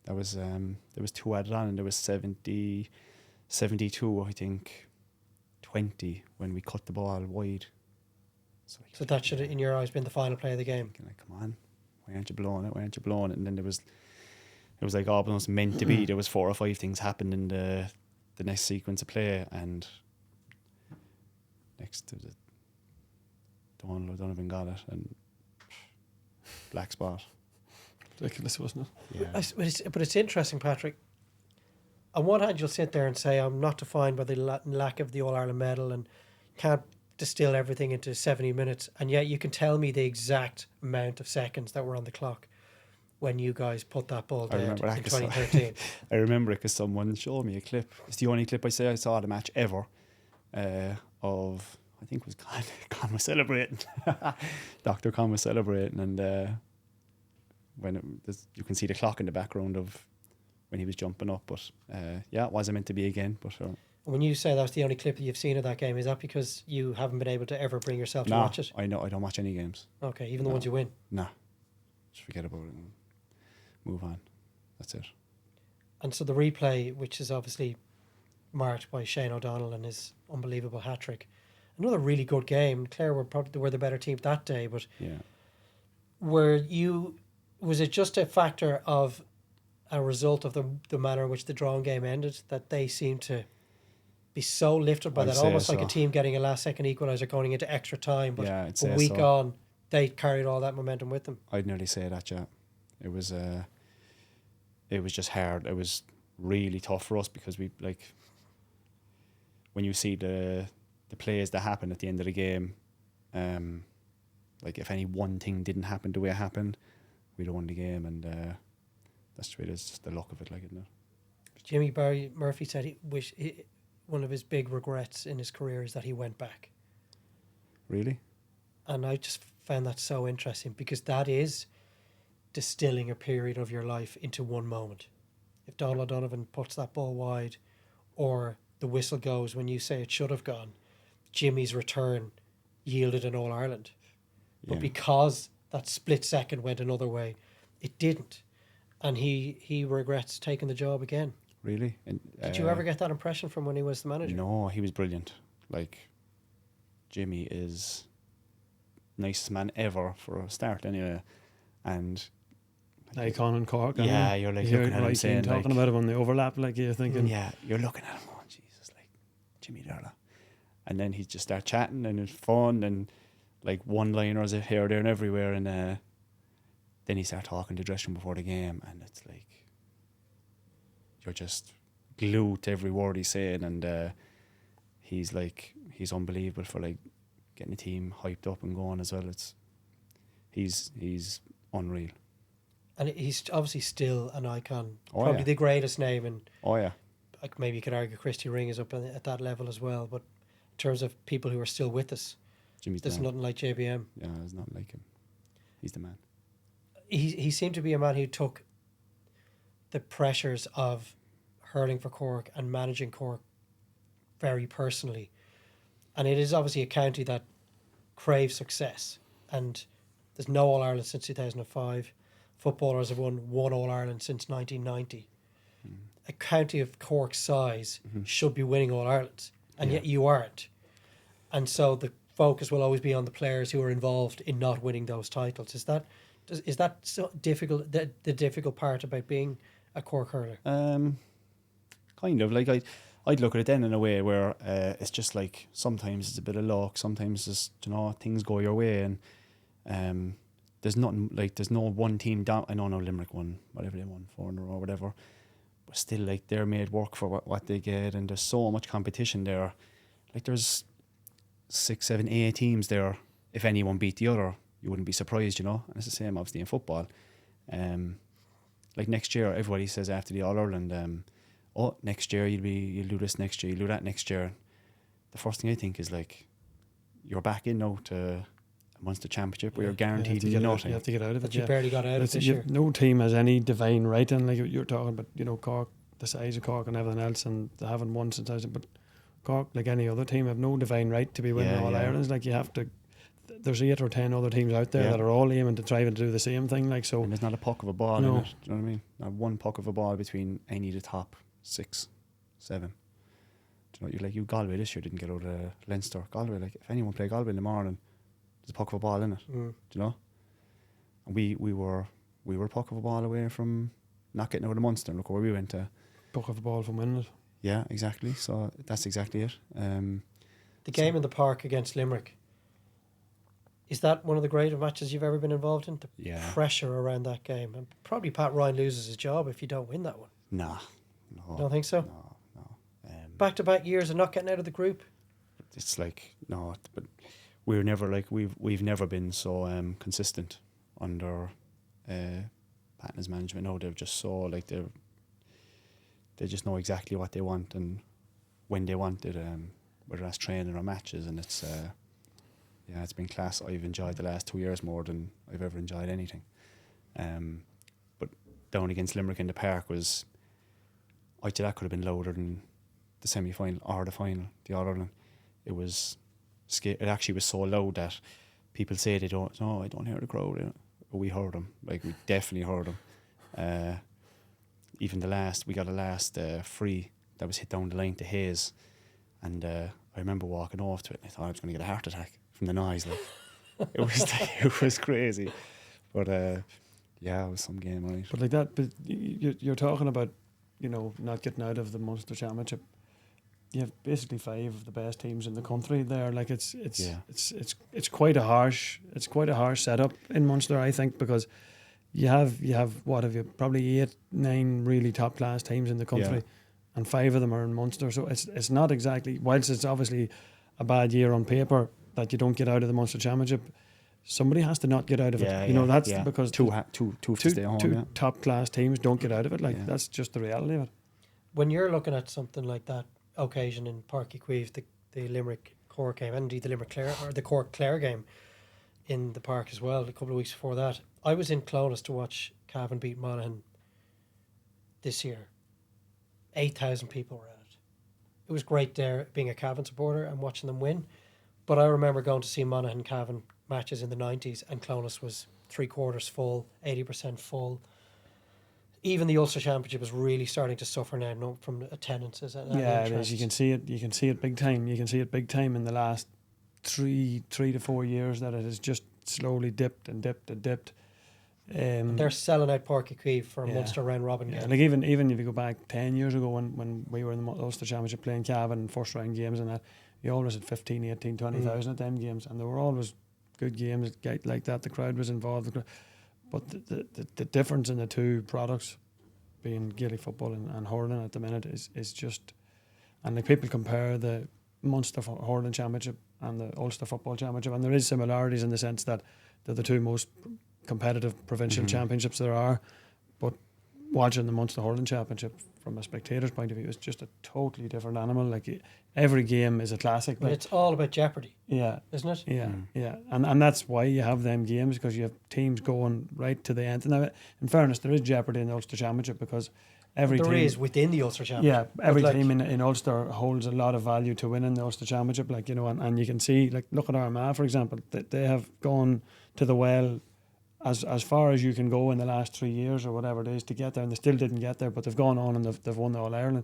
Speaker 3: That was there was two added on, and there was 72, I think, 20 when we cut the ball wide.
Speaker 1: So that should have, in your eyes, been the final play of the game.
Speaker 3: Like, come on, why aren't you blowing it? Why aren't you blowing it? And then it was like almost meant to be. There was 4 or 5 things happened in the next sequence of play, and next to the Donovan got it, and black spot.
Speaker 2: Ridiculous, wasn't it?
Speaker 3: Yeah.
Speaker 1: But it's interesting, Patrick. On one hand, you'll sit there and say, I'm not defined by the lack of the All-Ireland medal and can't distill everything into 70 minutes. And yet you can tell me the exact amount of seconds that were on the clock when you guys put that ball down in 2013.
Speaker 3: I remember it because someone showed me a clip. It's the only clip I saw the match ever of, I think it was Con was celebrating. Dr. Con was celebrating, and when you can see the clock in the background of when he was jumping up, but it wasn't meant to be again. But
Speaker 1: when you say that's the only clip that you've seen of that game, is that because you haven't been able to ever bring yourself to watch it?
Speaker 3: I don't watch any games.
Speaker 1: Okay, even the ones you win?
Speaker 3: No, just forget about it and move on. That's it.
Speaker 1: And so the replay, which is obviously marked by Shane O'Donnell and his unbelievable hat-trick, another really good game. Clare were the better team that day, but was it just a factor of a result of the manner in which the drawn game ended, that they seemed to be so lifted by that, almost like a team getting a last-second equaliser going into extra time, but a week on, they carried all that momentum with them?
Speaker 3: I'd nearly say that, yeah. It was just hard. It was really tough for us because we, like, when you see the plays that happen at the end of the game, like if any one thing didn't happen the way it happened, we'd have won the game, and that's the way it is, just the luck of it, like, isn't it?
Speaker 1: Jimmy Barry Murphy said one of his big regrets in his career is that he went back.
Speaker 3: Really?
Speaker 1: And I just found that so interesting, because that is distilling a period of your life into one moment. If Donald O'Donovan puts that ball wide, or the whistle goes when you say it should have gone, Jimmy's return yielded an All-Ireland. But
Speaker 3: Yeah.
Speaker 1: because that split second went another way, it didn't. And he regrets taking the job again.
Speaker 3: Really? And,
Speaker 1: Did you ever get that impression from when he was the manager?
Speaker 3: No, he was brilliant. Like, Jimmy is nicest man ever for a start anyway. And
Speaker 2: Icon in Cork.
Speaker 3: yeah, you're like looking at him saying,
Speaker 2: talking
Speaker 3: like,
Speaker 2: about him on the overlap, like you're thinking,
Speaker 3: yeah, you're looking at him going, Jesus, like, Jimmy Darla. And then he'd just start chatting and it's fun and like one-liners here, there and everywhere. And then he start talking to the dressing room before the game and it's like, you're just glued to every word he's saying. And he's unbelievable for like getting the team hyped up and going as well. He's unreal.
Speaker 1: And he's obviously still an icon.
Speaker 3: Oh,
Speaker 1: Probably
Speaker 3: yeah.
Speaker 1: the greatest name. And
Speaker 3: Oh yeah,
Speaker 1: like maybe you could argue Christy Ring is up at that level as well. But in terms of people who are still with us,
Speaker 3: Jimmy's the
Speaker 1: there's
Speaker 3: man.
Speaker 1: nothing like JBM.
Speaker 3: Yeah, there's nothing like him. He's the man.
Speaker 1: He seemed to be a man who took the pressures of hurling for Cork and managing Cork very personally. And it is obviously a county that craves success. And there's no All-Ireland since 2005. Footballers have won one All-Ireland since 1990. A county of Cork's size should be winning All-Ireland, and yet you aren't. And so the focus will always be on the players who are involved in not winning those titles. Is that so difficult? The difficult part about being a Cork hurler?
Speaker 3: Kind of like I'd look at it then in a way where it's just like sometimes it's a bit of luck, sometimes it's, things go your way, and there's nothing like there's no one team down. I know Limerick won whatever they won 4 in a row or whatever, but still like they're made work for what they get, and there's so much competition there. Like there's 6, 7, 8 teams there. If anyone beat the other, you wouldn't be surprised, And it's the same obviously in football. Like next year, everybody says after the All Ireland, next year you'll do this next year, you'll do that next year. The first thing I think is like, you're back in now to a Munster Championship where you're guaranteed nothing.
Speaker 2: You have to get out of it.
Speaker 1: But you barely got out of it this year.
Speaker 2: No team has any divine right, and like you're talking about, Cork, the size of Cork and everything else, and they haven't won since but Cork, like any other team, have no divine right to be winning All Irelands. Like you have to. There's 8 or 10 other teams out there that are all aiming to try and do the same thing. Like so,
Speaker 3: and there's not a puck of a ball
Speaker 2: No.
Speaker 3: in it. Do you know what I mean? Not one puck of a ball between any of the top 6, 7. Do you know? You Galway this year didn't get out of Leinster. Galway, like if anyone play Galway in the morning, there's a puck of a ball in it. Do you know? And we were a puck of a ball away from not getting out of Munster. Look where we went to.
Speaker 2: puck of a ball from winning it.
Speaker 3: Yeah, exactly. So that's exactly it.
Speaker 1: The game in the park against Limerick, is that one of the greatest matches you've ever been involved in? The pressure around that game. And probably Pat Ryan loses his job if you don't win that one.
Speaker 3: No.
Speaker 1: Don't think so?
Speaker 3: No.
Speaker 1: Back-to-back years of not getting out of the group?
Speaker 3: It's like, no, but we're never like, we've never been so consistent under Patton's management. No, they're just so like, they just know exactly what they want and when they want it, whether that's training or matches, and it's it's been class. I've enjoyed the last 2 years more than I've ever enjoyed anything. But down against Limerick in the park was, I'd say that could have been louder than the semi-final or the final, the All-Ireland. It was it actually was so loud that people say I don't hear the crowd, but we heard them. Like we definitely heard them. Even we got a last free that was hit down the line to Hayes, and I remember walking off to it and I thought I was going to get a heart attack from the noise. Like it was crazy, but it was some game, right?
Speaker 2: But like that, but you're talking about, not getting out of the Munster Championship. You have basically 5 of the best teams in the country there. Like it's quite a harsh setup in Munster, I think, because you have probably 8, 9 really top class teams in the country, and 5 of them are in Munster. So it's not exactly, whilst it's obviously a bad year on paper that you don't get out of the Munster Championship, somebody has to not get out of it. That's because
Speaker 3: two to stay home.
Speaker 2: Two top class teams don't get out of it. Like that's just the reality of it.
Speaker 1: When you're looking at something like that occasion in Páirc Uí Chaoimh, the Limerick Cork game, and indeed the Limerick Clare or the Cork Clare game in the park as well, a couple of weeks before that, I was in Clonus to watch Cavan beat Monaghan this year. 8,000 people were at it. it was great there being a Cavan supporter and watching them win. But I remember going to see Monaghan Cavan matches in the 90s, and Clonus was 3/4 full, 80% full. Even the Ulster Championship is really starting to suffer now from attendances. And
Speaker 2: Yeah, it
Speaker 1: interest.
Speaker 2: is. You can see it. You can see it big time. You can see it big time in the last three to 4 years that it has just slowly dipped and dipped and dipped.
Speaker 1: They're selling out Páirc Uí Chaoimh for a
Speaker 2: Yeah.
Speaker 1: Munster round robin
Speaker 2: Yeah,
Speaker 1: game.
Speaker 2: like even if you go back 10 years ago when we were in the Ulster Championship playing Cavan and first round games and that, you always had 15, 18, 20,000 at them games, and they were always good games like that. The crowd was involved. But the difference in the two products, being Gaelic football and hurling at the minute, is just, and like people compare the Munster hurling championship and the Ulster football championship, and there is similarities in the sense that they're the two most competitive provincial championships there are, but watching the Munster hurling championship from a spectator's point of view is just a totally different animal. Like every game is a classic.
Speaker 1: But it's all about jeopardy,
Speaker 2: Yeah,
Speaker 1: isn't it?
Speaker 2: yeah, and that's why you have them games, because you have teams going right to the end. Now, in fairness, there is jeopardy in the Ulster Championship because every
Speaker 1: There
Speaker 2: team
Speaker 1: is within the Ulster Championship.
Speaker 2: yeah, every
Speaker 1: But, like,
Speaker 2: team in Ulster holds a lot of value to winning the Ulster Championship. Like, you know, and you can see, like, look at Armagh, for example, they have gone to the well as far as you can go in the last 3 years or whatever it is to get there, and they still didn't get there, but they've gone on and they've won the All Ireland.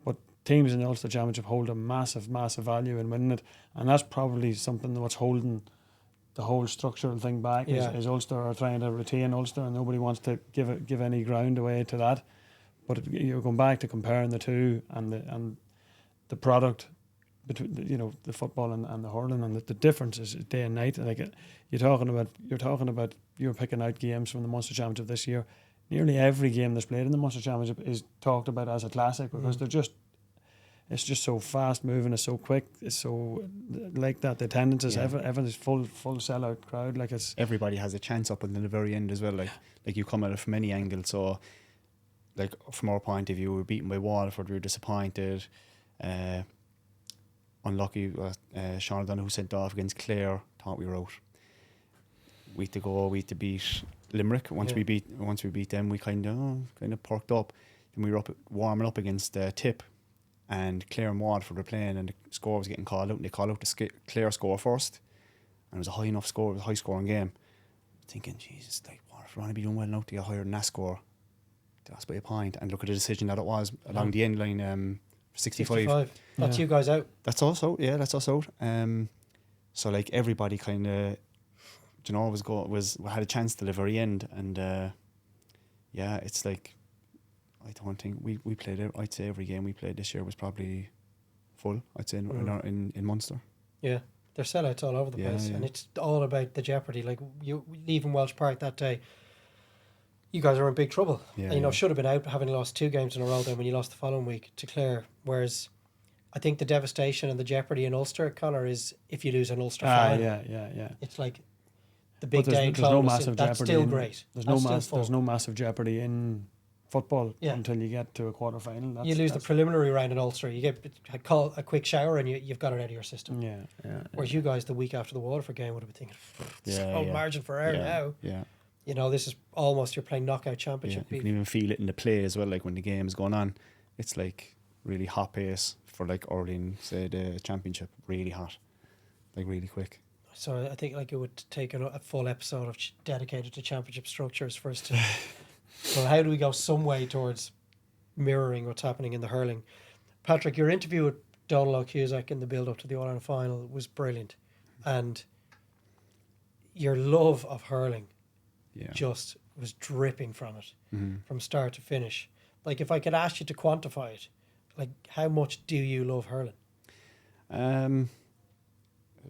Speaker 2: But teams in the Ulster Championship hold a massive value in winning it, and that's probably something that's holding the whole structural thing back.
Speaker 1: Yeah.
Speaker 2: Is Ulster are trying to retain Ulster, and nobody wants to give any ground away to that. But you're going back to comparing the two and the product between the football and the hurling, and the difference is day and night. Like you're talking about you're picking out games from the Munster Championship this year. Nearly every game that's played in the Munster Championship is talked about as a classic because it's just so fast moving, it's so quick, it's so like that. The attendance is everything's full sellout crowd. Like it's
Speaker 3: everybody has a chance up until the very end as well. Like you come at it from any angle. So like from our point of view, we were beaten by Waterford, we were disappointed. Unlucky, Sean O'Donoghue sent off against Clare, thought we were out. We had to beat Limerick. Once we beat them, we kind of perked up. Then we were warming up against Tip, and Clare and Waterford were playing, and the score was getting called out, and they called out the Clare score first, and it was a high enough score, it was a high scoring game. Thinking, Jesus, like Waterford want to be doing well enough to get higher than that score. That's by a point, and look at the decision that it was along the end line. 65.
Speaker 1: That's you guys out.
Speaker 3: That's us out. Yeah, that's us out. So like everybody kind of, had a chance till the very end, and it's like I don't think we played it. I'd say every game we played this year was probably full. I'd say in Munster.
Speaker 1: Yeah, there's sellouts all over the place, and it's all about the jeopardy. Like you leaving Welsh Park that day, you guys are in big trouble.
Speaker 3: Yeah,
Speaker 1: and, should have been out having lost 2 games in a row then when you lost the following week to Clare. Whereas I think the devastation and the jeopardy in Ulster, Connor, is if you lose an Ulster final.
Speaker 2: Yeah.
Speaker 1: It's like the big day
Speaker 2: there's no
Speaker 1: close.
Speaker 2: massive
Speaker 1: That's
Speaker 2: jeopardy.
Speaker 1: still great.
Speaker 2: There's no massive jeopardy in football until you get to a quarter final.
Speaker 1: You lose the preliminary round in Ulster, you get a quick shower and you've got it out of your system.
Speaker 2: Yeah.
Speaker 1: Whereas you guys the week after the Waterford game would have been thinking, margin for error now.
Speaker 3: Yeah.
Speaker 1: This is almost you're playing knockout championship.
Speaker 3: You can even feel it in the play as well. Like when the game is going on, it's like really hot pace for like early in, say, the championship. Really hot, like really quick.
Speaker 1: So I think like it would take a full episode of dedicated to championship structures for us to. So how do we go some way towards mirroring what's happening in the hurling? Patrick, your interview with Donald O'Cusack in the build-up to the All-Ireland final was brilliant, and your love of hurling just was dripping from it from start to finish. Like if I could ask you to quantify it, like how much do you love hurling?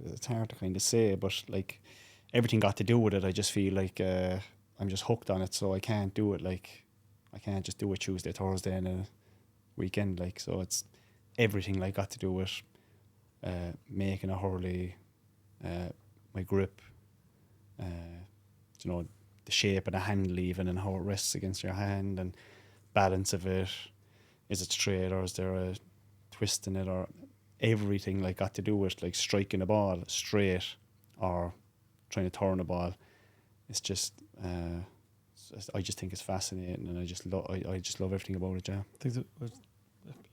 Speaker 3: It's hard to kind of say, but like everything got to do with it. I just feel like I'm just hooked on it, so I can't do it. Like I can't just do it Tuesday, Thursday, and a weekend. Like so, it's everything like got to do with making a hurley, my grip, the shape of the handle even, and how it rests against your hand, and balance of it. Is it straight or is there a twist in it, or everything like got to do with like striking a ball straight or trying to turn a ball. It's just I just think it's fascinating, and I just love everything about it. Yeah,
Speaker 2: I think that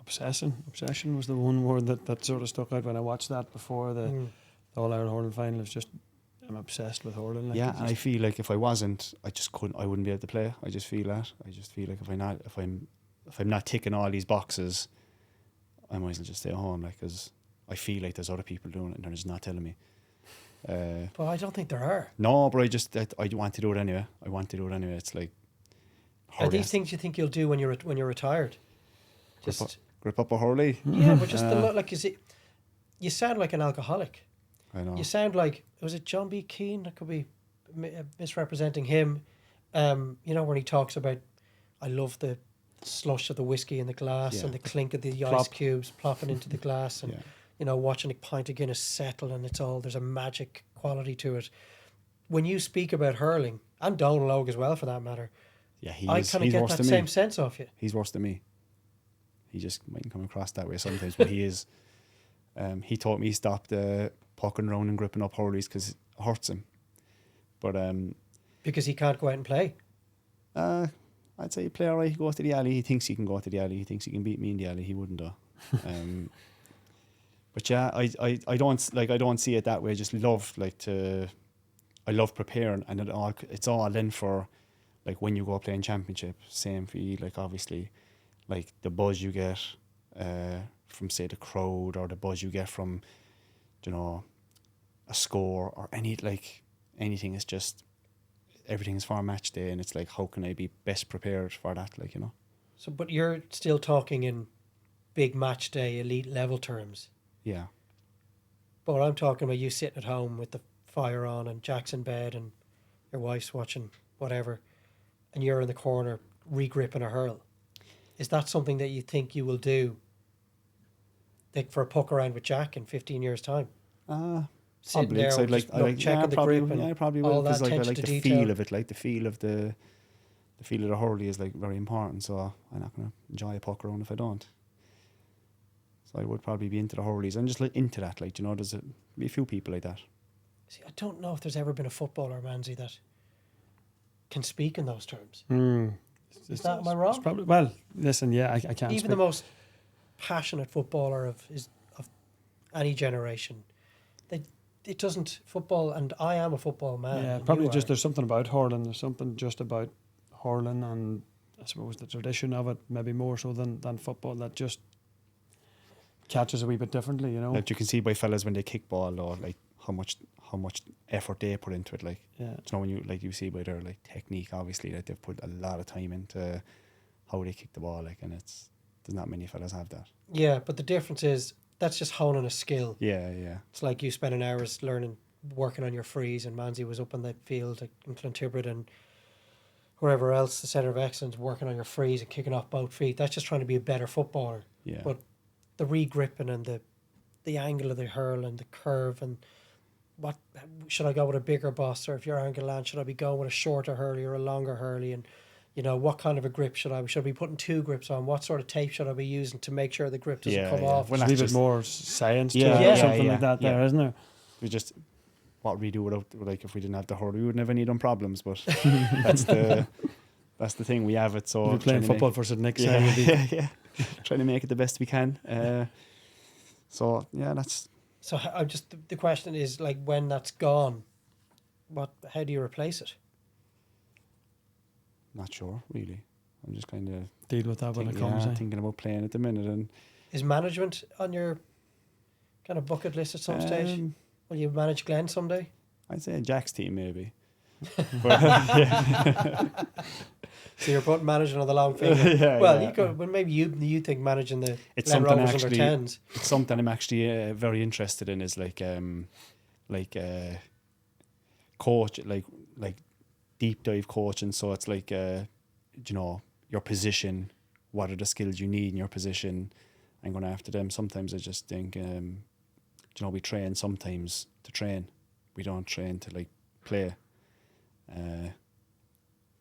Speaker 2: Obsession was the one word that sort of stuck out when I watched that before the All-Ireland hurling final. It's just, I'm obsessed with hurling. Like,
Speaker 3: yeah, and I feel like if I wasn't, I wouldn't be able to play. I just feel that. I just feel like if I'm not ticking all these boxes, I might as well just stay at home. Like, because I feel like there's other people doing it and they're just not telling me.
Speaker 1: But I don't think there are.
Speaker 3: No, but I want to do it anyway. It's like,
Speaker 1: Are these things you think you'll do when you're retired? Just
Speaker 3: grip up a hurley.
Speaker 1: yeah, but just like you sound like an alcoholic.
Speaker 3: I know.
Speaker 1: You sound like, was it John B. Keane? That could be misrepresenting him. When he talks about, I love the slush of the whiskey in the glass and the clink of the ice cubes plopping into the glass and watching a pint of Guinness settle, and there's a magic quality to it. When you speak about hurling, and Donal Logue as well for that matter, I kind of get that same sense off you.
Speaker 3: He's worse than me. He just mightn't come across that way sometimes, but he is. He taught me he stopped pucking around and gripping up hurleys because it hurts him. But
Speaker 1: because he can't go out and play.
Speaker 3: I'd say play alright. He goes to the alley. He thinks he can go to the alley. He thinks he can beat me in the alley. He wouldn't though. But yeah, I don't see it that way. I just love I love preparing, and it's all in for like when you go playing championship. Same for you. Like obviously, like the buzz you get from say the crowd, or the buzz you get from a score or anything. Is just everything is for a match day, and it's like, how can I be best prepared for that?
Speaker 1: So, but you're still talking in big match day, elite level terms.
Speaker 3: Yeah.
Speaker 1: But I'm talking about you sitting at home with the fire on and Jack's in bed and your wife's watching whatever, and you're in the corner regripping a hurl. Is that something that you think you will do, like for a puck around with Jack in 15 years' time? Sitting
Speaker 3: probably.
Speaker 1: there, checking the grip and
Speaker 3: I probably will,
Speaker 1: all that
Speaker 3: because I
Speaker 1: attention
Speaker 3: like
Speaker 1: to
Speaker 3: the
Speaker 1: detail.
Speaker 3: feel of it. Like the feel of the hurley is like very important. So I'm not gonna enjoy a puck around if I don't. So I would probably be into the hurleys and just into that. There's be a few people like that.
Speaker 1: See, I don't know if there's ever been a footballer, Manzi, that can speak in those terms. Am I wrong?
Speaker 2: It's probably, well, listen, yeah, I can't.
Speaker 1: Even the most passionate footballer of any generation, it doesn't football. And I am a football man.
Speaker 2: Yeah, probably just there's something about hurling. There's something just about hurling, and I suppose the tradition of it, maybe more so than football, that just catches a wee bit differently,
Speaker 3: Like you can see by fellas when they kick ball, or like how much effort they put into it. When you see by their technique, obviously, that they've put a lot of time into how they kick the ball, and there's not many fellas have that.
Speaker 1: Yeah, but the difference is that's just honing a skill.
Speaker 3: Yeah.
Speaker 1: It's like you spending hours working on your frees, and Manzi was up in the field in Clontibbert and wherever else, the centre of excellence, working on your frees and kicking off both feet. That's just trying to be a better footballer.
Speaker 3: Yeah.
Speaker 1: But the re-gripping and the angle of the hurl and the curve, and what should I go with, a bigger boss, or if you're angle land, should I be going with a shorter hurley or a longer hurley, and what kind of a grip should I be putting 2 grips on? What sort of tape should I be using to make sure the grip doesn't come off?
Speaker 2: Well, a bit more science to
Speaker 3: Yeah,
Speaker 2: it,
Speaker 3: yeah,
Speaker 2: or something
Speaker 3: yeah,
Speaker 2: like that,
Speaker 3: yeah.
Speaker 2: there, isn't there?
Speaker 3: We just, what we do without, if we didn't have the hurley, we would never need them problems. But that's the thing, we have it. So
Speaker 2: we're playing football for St. Nick's.
Speaker 3: Yeah. Trying to make it the best we can. So yeah, that's.
Speaker 1: So I'm just, the question is, when that's gone, how do you replace it?
Speaker 3: Not sure, really. I'm just kind of
Speaker 2: deal with that when it comes.
Speaker 3: Thinking about playing at the minute. And
Speaker 1: is management on your kind of bucket list at some stage? Will you manage Glenn someday?
Speaker 3: I'd say Jack's team maybe.
Speaker 1: So you're putting managing on the long finger. You could. Well, maybe you think managing the Glen Rovers under 10s.
Speaker 3: It's something I'm actually very interested in. Is coach, like deep dive coaching. So it's your position. What are the skills you need in your position? I'm going after them. Sometimes I just think, we train sometimes to train. We don't train to play.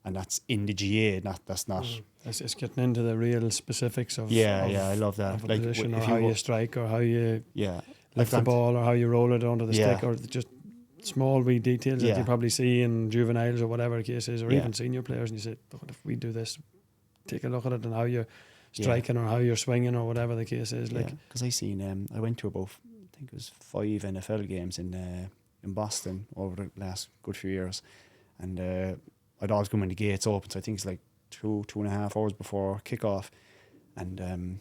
Speaker 3: And that's in the GA. That's not.
Speaker 2: It's getting into the real specifics of
Speaker 3: I love that.
Speaker 2: Of a position, or how you strike, or how you lift the ball, or how you roll it onto the stick, or just small wee details that you probably see in juveniles or whatever the case is, or even senior players, and you say, "Look, if we do this, take a look at it," and how you striking or how you're swinging or whatever the case is. Like,
Speaker 3: because I went to about, I think it was 5 NFL games in Boston over the last good few years, and I'd always come when the gates open, so I think it's like 2.5 hours before kickoff, and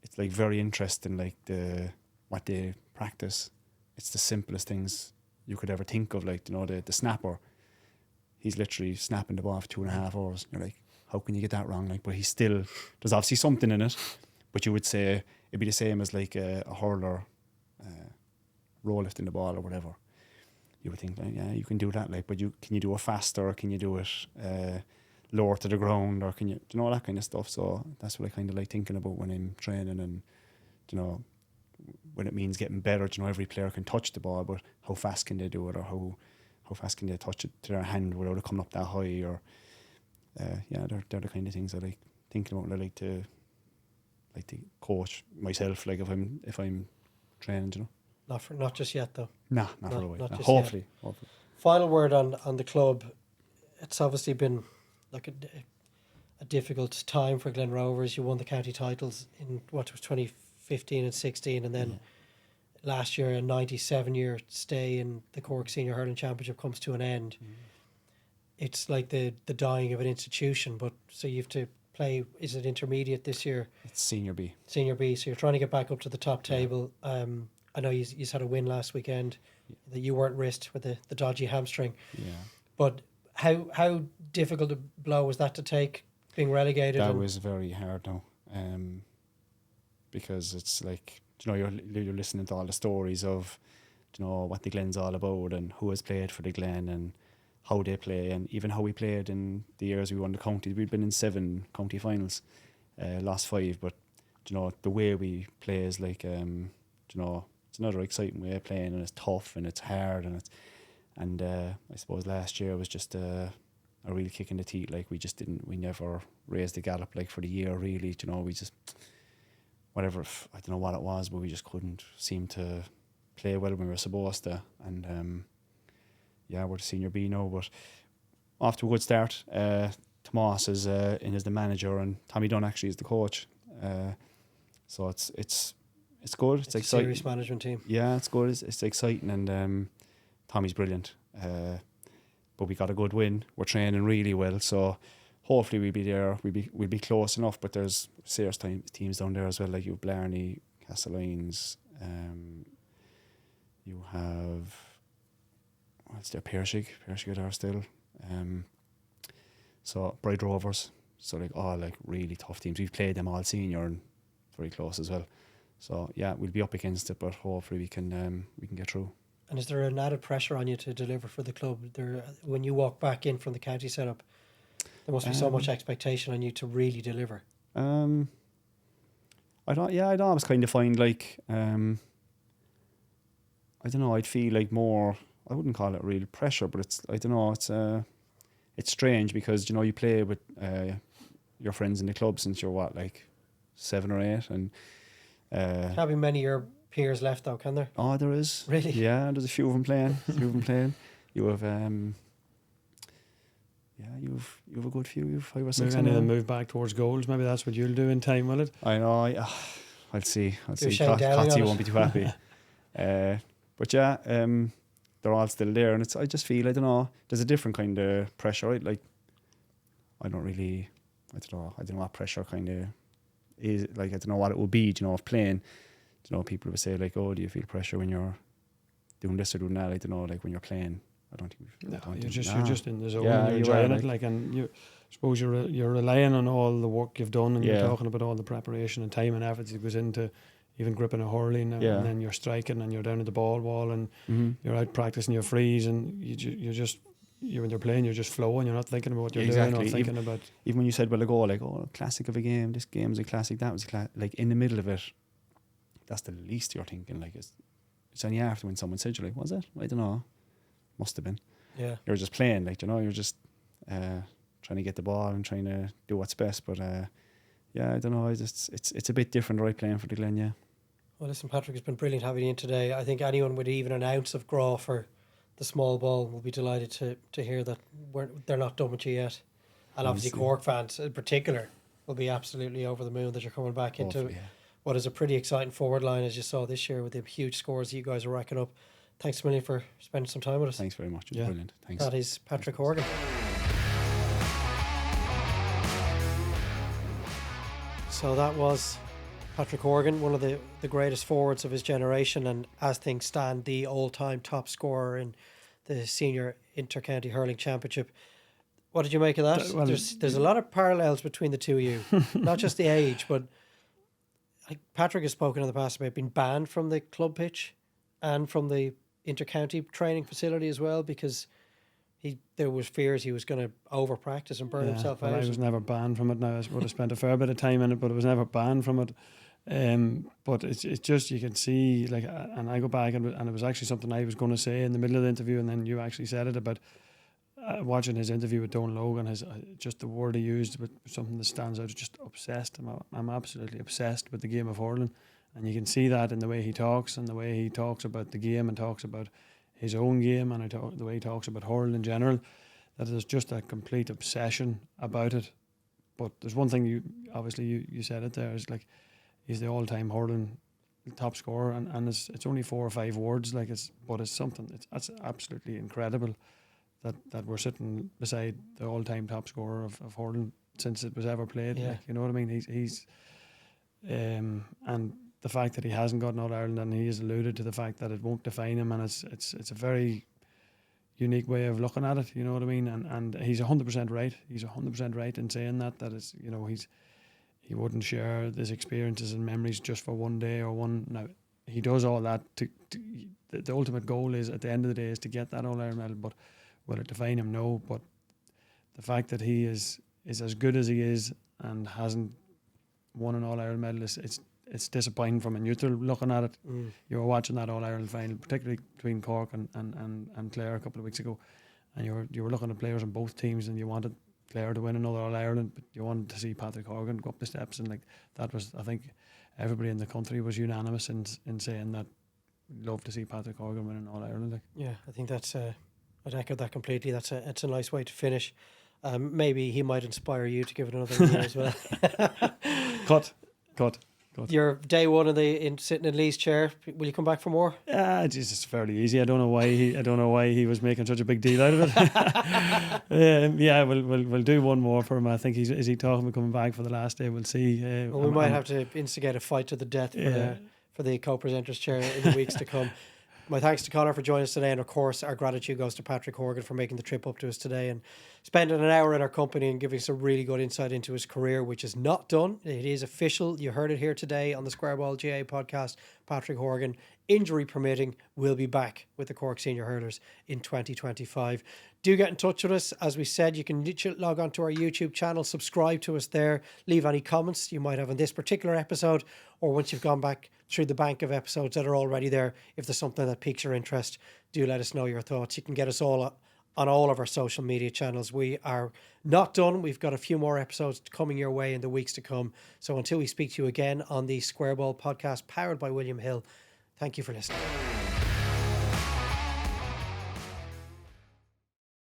Speaker 3: it's like very interesting, like what they practice. It's the simplest things you could ever think of, like, you know, the snapper. He's literally snapping the ball for 2.5 hours. You're like, how can you get that wrong? Like, but he's still, there's obviously something in it, but you would say it'd be the same as like a hurler roll lifting the ball or whatever. You would think, like, yeah, you can do that, like, but can you do it faster, or can you do it lower to the ground, or can you know, that kind of stuff. So that's what I kind of like thinking about when I'm training, and, you know, when it means getting better. You know, every player can touch the ball, but how fast can they do it, or how fast can they touch it to their hand without it coming up that high, or they're the kind of things I like thinking about, and I like to coach myself, like if I'm training, you know.
Speaker 1: Not just yet though.
Speaker 3: Nah, not for a while.
Speaker 1: Just
Speaker 3: Hopefully.
Speaker 1: Final word on the club. It's obviously been like a difficult time for Glen Rovers. You won the county titles in what was 2015 and 16, and then last year a 97-year stay in the Cork Senior Hurling Championship comes to an end. It's like the dying of an institution, but so you have to play, is it intermediate this year?
Speaker 3: It's Senior B.
Speaker 1: Senior B, so you're trying to get back up to the top table. I know you had a win last weekend that you weren't risked with the dodgy hamstring. Yeah. But how difficult a blow was that to take, being relegated?
Speaker 3: That was very hard now, because it's like, you know, you're listening to all the stories of, you know, what the Glen's all about and who has played for the Glen and how they play, and even how we played in the years we won the county. We'd been in 7 county finals, lost 5, but, you know, the way we play is like, you know, it's another exciting way of playing, and it's tough and it's hard, and I suppose last year was just a real kick in the teeth. Like, we never raised the gallop, like, for the year, really. You know, we just, whatever, I don't know what it was, but we just couldn't seem to play well when we were supposed to. And we're the Senior B now, but off to a good start. Tomas is the manager, and Tommy Dunn actually is the coach. So it's good. It's exciting.
Speaker 1: A serious management team.
Speaker 3: Yeah, it's good. It's exciting, and Tommy's brilliant. But we got a good win. We're training really well, so hopefully we'll be there. We'll be close enough. But there's serious teams down there as well. Like, you have Blarney, Castlelynes. You have, what's there? Pershig are there still. So Bride Rovers. So like all like really tough teams. We've played them all senior and very close as well. So yeah, we'll be up against it, but hopefully we can get through.
Speaker 1: And is there an added pressure on you to deliver for the club? When you walk back in from the county setup, there must be so much expectation on you to really deliver.
Speaker 3: I'd always kind of find like, I don't know, I'd feel like more, I wouldn't call it real pressure, but it's strange because, you know, you play with your friends in the club since you're what, like 7 or 8, and
Speaker 1: can't be many of your peers left though, can there?
Speaker 3: Oh, there is.
Speaker 1: Really?
Speaker 3: Yeah, there's a few of them playing. You have you have a good few. You have 5 or 6.
Speaker 2: Maybe any of them move back towards goals. Maybe that's what you'll do in time, will it?
Speaker 3: I know. I'll see.
Speaker 1: Cotsy
Speaker 3: won't be too happy. But yeah, they're all still there, and I just feel, I don't know, there's a different kind of pressure, right? Like, I don't know what pressure kind of is. Like, I don't know what it would be, you know, of playing. You know, people would say like, oh, do you feel pressure when you're doing this or doing that? I don't know, like when you're playing. I don't think.
Speaker 2: You're just in the zone. Yeah, you're enjoying it. Like, and you suppose you're relying on all the work you've done, and you're talking about all the preparation and time and effort that goes into even gripping a hurling, and then you're striking, and you're down at the ball wall, and you're out practicing your frees, and when you're playing, you're just flowing. You're not thinking about what you're doing, or thinking about.
Speaker 3: Even when you said, well, a goal, like, oh, classic of a game. This game's a classic. That was like in the middle of it. That's the least you're thinking. Like, it's only after when someone said, you're like, was it? I don't know. Must have been.
Speaker 1: Yeah.
Speaker 3: You're just playing, like, you know, you're just trying to get the ball and trying to do what's best. But I don't know. It's a bit different, right, playing for the Glen, yeah.
Speaker 1: Well, listen, Patrick, it's been brilliant having you in today. I think anyone with even an ounce of graw for the small ball will be delighted to hear that they're not done with you yet. And obviously Cork fans in particular will be absolutely over the moon that you're coming back into
Speaker 3: Hopefully, yeah.
Speaker 1: what is a pretty exciting forward line, as you saw this year with the huge scores that you guys are racking up. Thanks a million for spending some time with us.
Speaker 3: Thanks very much. It was brilliant. Thanks.
Speaker 1: That is Patrick Horgan. So that was Patrick Horgan, one of the greatest forwards of his generation, and as things stand, the all-time top scorer in the senior inter-county hurling championship. What did you make of that?
Speaker 2: Well,
Speaker 1: there's a lot of parallels between the two of you, not just the age, but Patrick has spoken in the past about being banned from the club pitch and from the inter-county training facility as well, because there was fears he was going to over-practice and burn himself out.
Speaker 2: I was never banned from it. Now, I would have spent a fair bit of time in it, but I was never banned from it. But it's just, you can see, like, and I go back and it was actually something I was going to say in the middle of the interview, and then you actually said it about watching his interview with Don Logan. Just the word he used, but something that stands out, is just obsessed. I'm absolutely obsessed with the game of hurling, and you can see that in the way he talks, and the way he talks about the game and talks about his own game, and the way he talks about hurling in general, that there's just a complete obsession about it. But there's one thing you said it there, is like, he's the all-time hurling top scorer, and it's only 4 or 5 words, but it's something. That's absolutely incredible that we're sitting beside the all-time top scorer of hurling since it was ever played.
Speaker 1: Yeah.
Speaker 2: Like, you know what I mean? He's and the fact that he hasn't gotten All-Ireland, and he has alluded to the fact that it won't define him, and it's a very unique way of looking at it. You know what I mean? And he's 100% right. He's 100% right in saying that it's, you know, he wouldn't share his experiences and memories just for one day or one. Now, he does all that the ultimate goal is, at the end of the day, is to get that All-Ireland medal. But will it define him? No. But the fact that he is as good as he is and hasn't won an All-Ireland medal, it's disappointing from a neutral looking at it. You were watching that All-Ireland final, particularly between Cork and Clare a couple of weeks ago, and you were looking at players on both teams, and you wanted Clare to win another All-Ireland, but you wanted to see Patrick Horgan go up the steps, and like, that was, I think everybody in the country was unanimous in saying that we'd love to see Patrick Horgan win an All-Ireland. Like.
Speaker 1: Yeah, I think that's I'd echo that completely. It's a nice way to finish. Maybe he might inspire you to give it another year as well.
Speaker 2: Cut.
Speaker 1: Your day one in sitting in Lee's chair. Will you come back for more?
Speaker 2: It's fairly easy. I don't know why he was making such a big deal out of it. We'll do one more for him. I think is he talking about coming back for the last day? We'll see.
Speaker 1: We might have to instigate a fight to the death for the co-presenter's chair in the weeks to come. My thanks to Conor for joining us today, and of course our gratitude goes to Patrick Horgan for making the trip up to us today and spending an hour in our company and giving us a really good insight into his career, which is not done. It is official. You heard it here today on the Square Ball GA podcast. Patrick Horgan, injury permitting, will be back with the Cork Senior Hurlers in 2025. Do get in touch with us. As we said, you can log on to our YouTube channel, subscribe to us there, leave any comments you might have on this particular episode, or once you've gone back through the bank of episodes that are already there. If there's something that piques your interest, do let us know your thoughts. You can get us all on all of our social media channels. We are not done. We've got a few more episodes coming your way in the weeks to come. So until we speak to you again on the Square Ball podcast powered by William Hill, thank you for listening.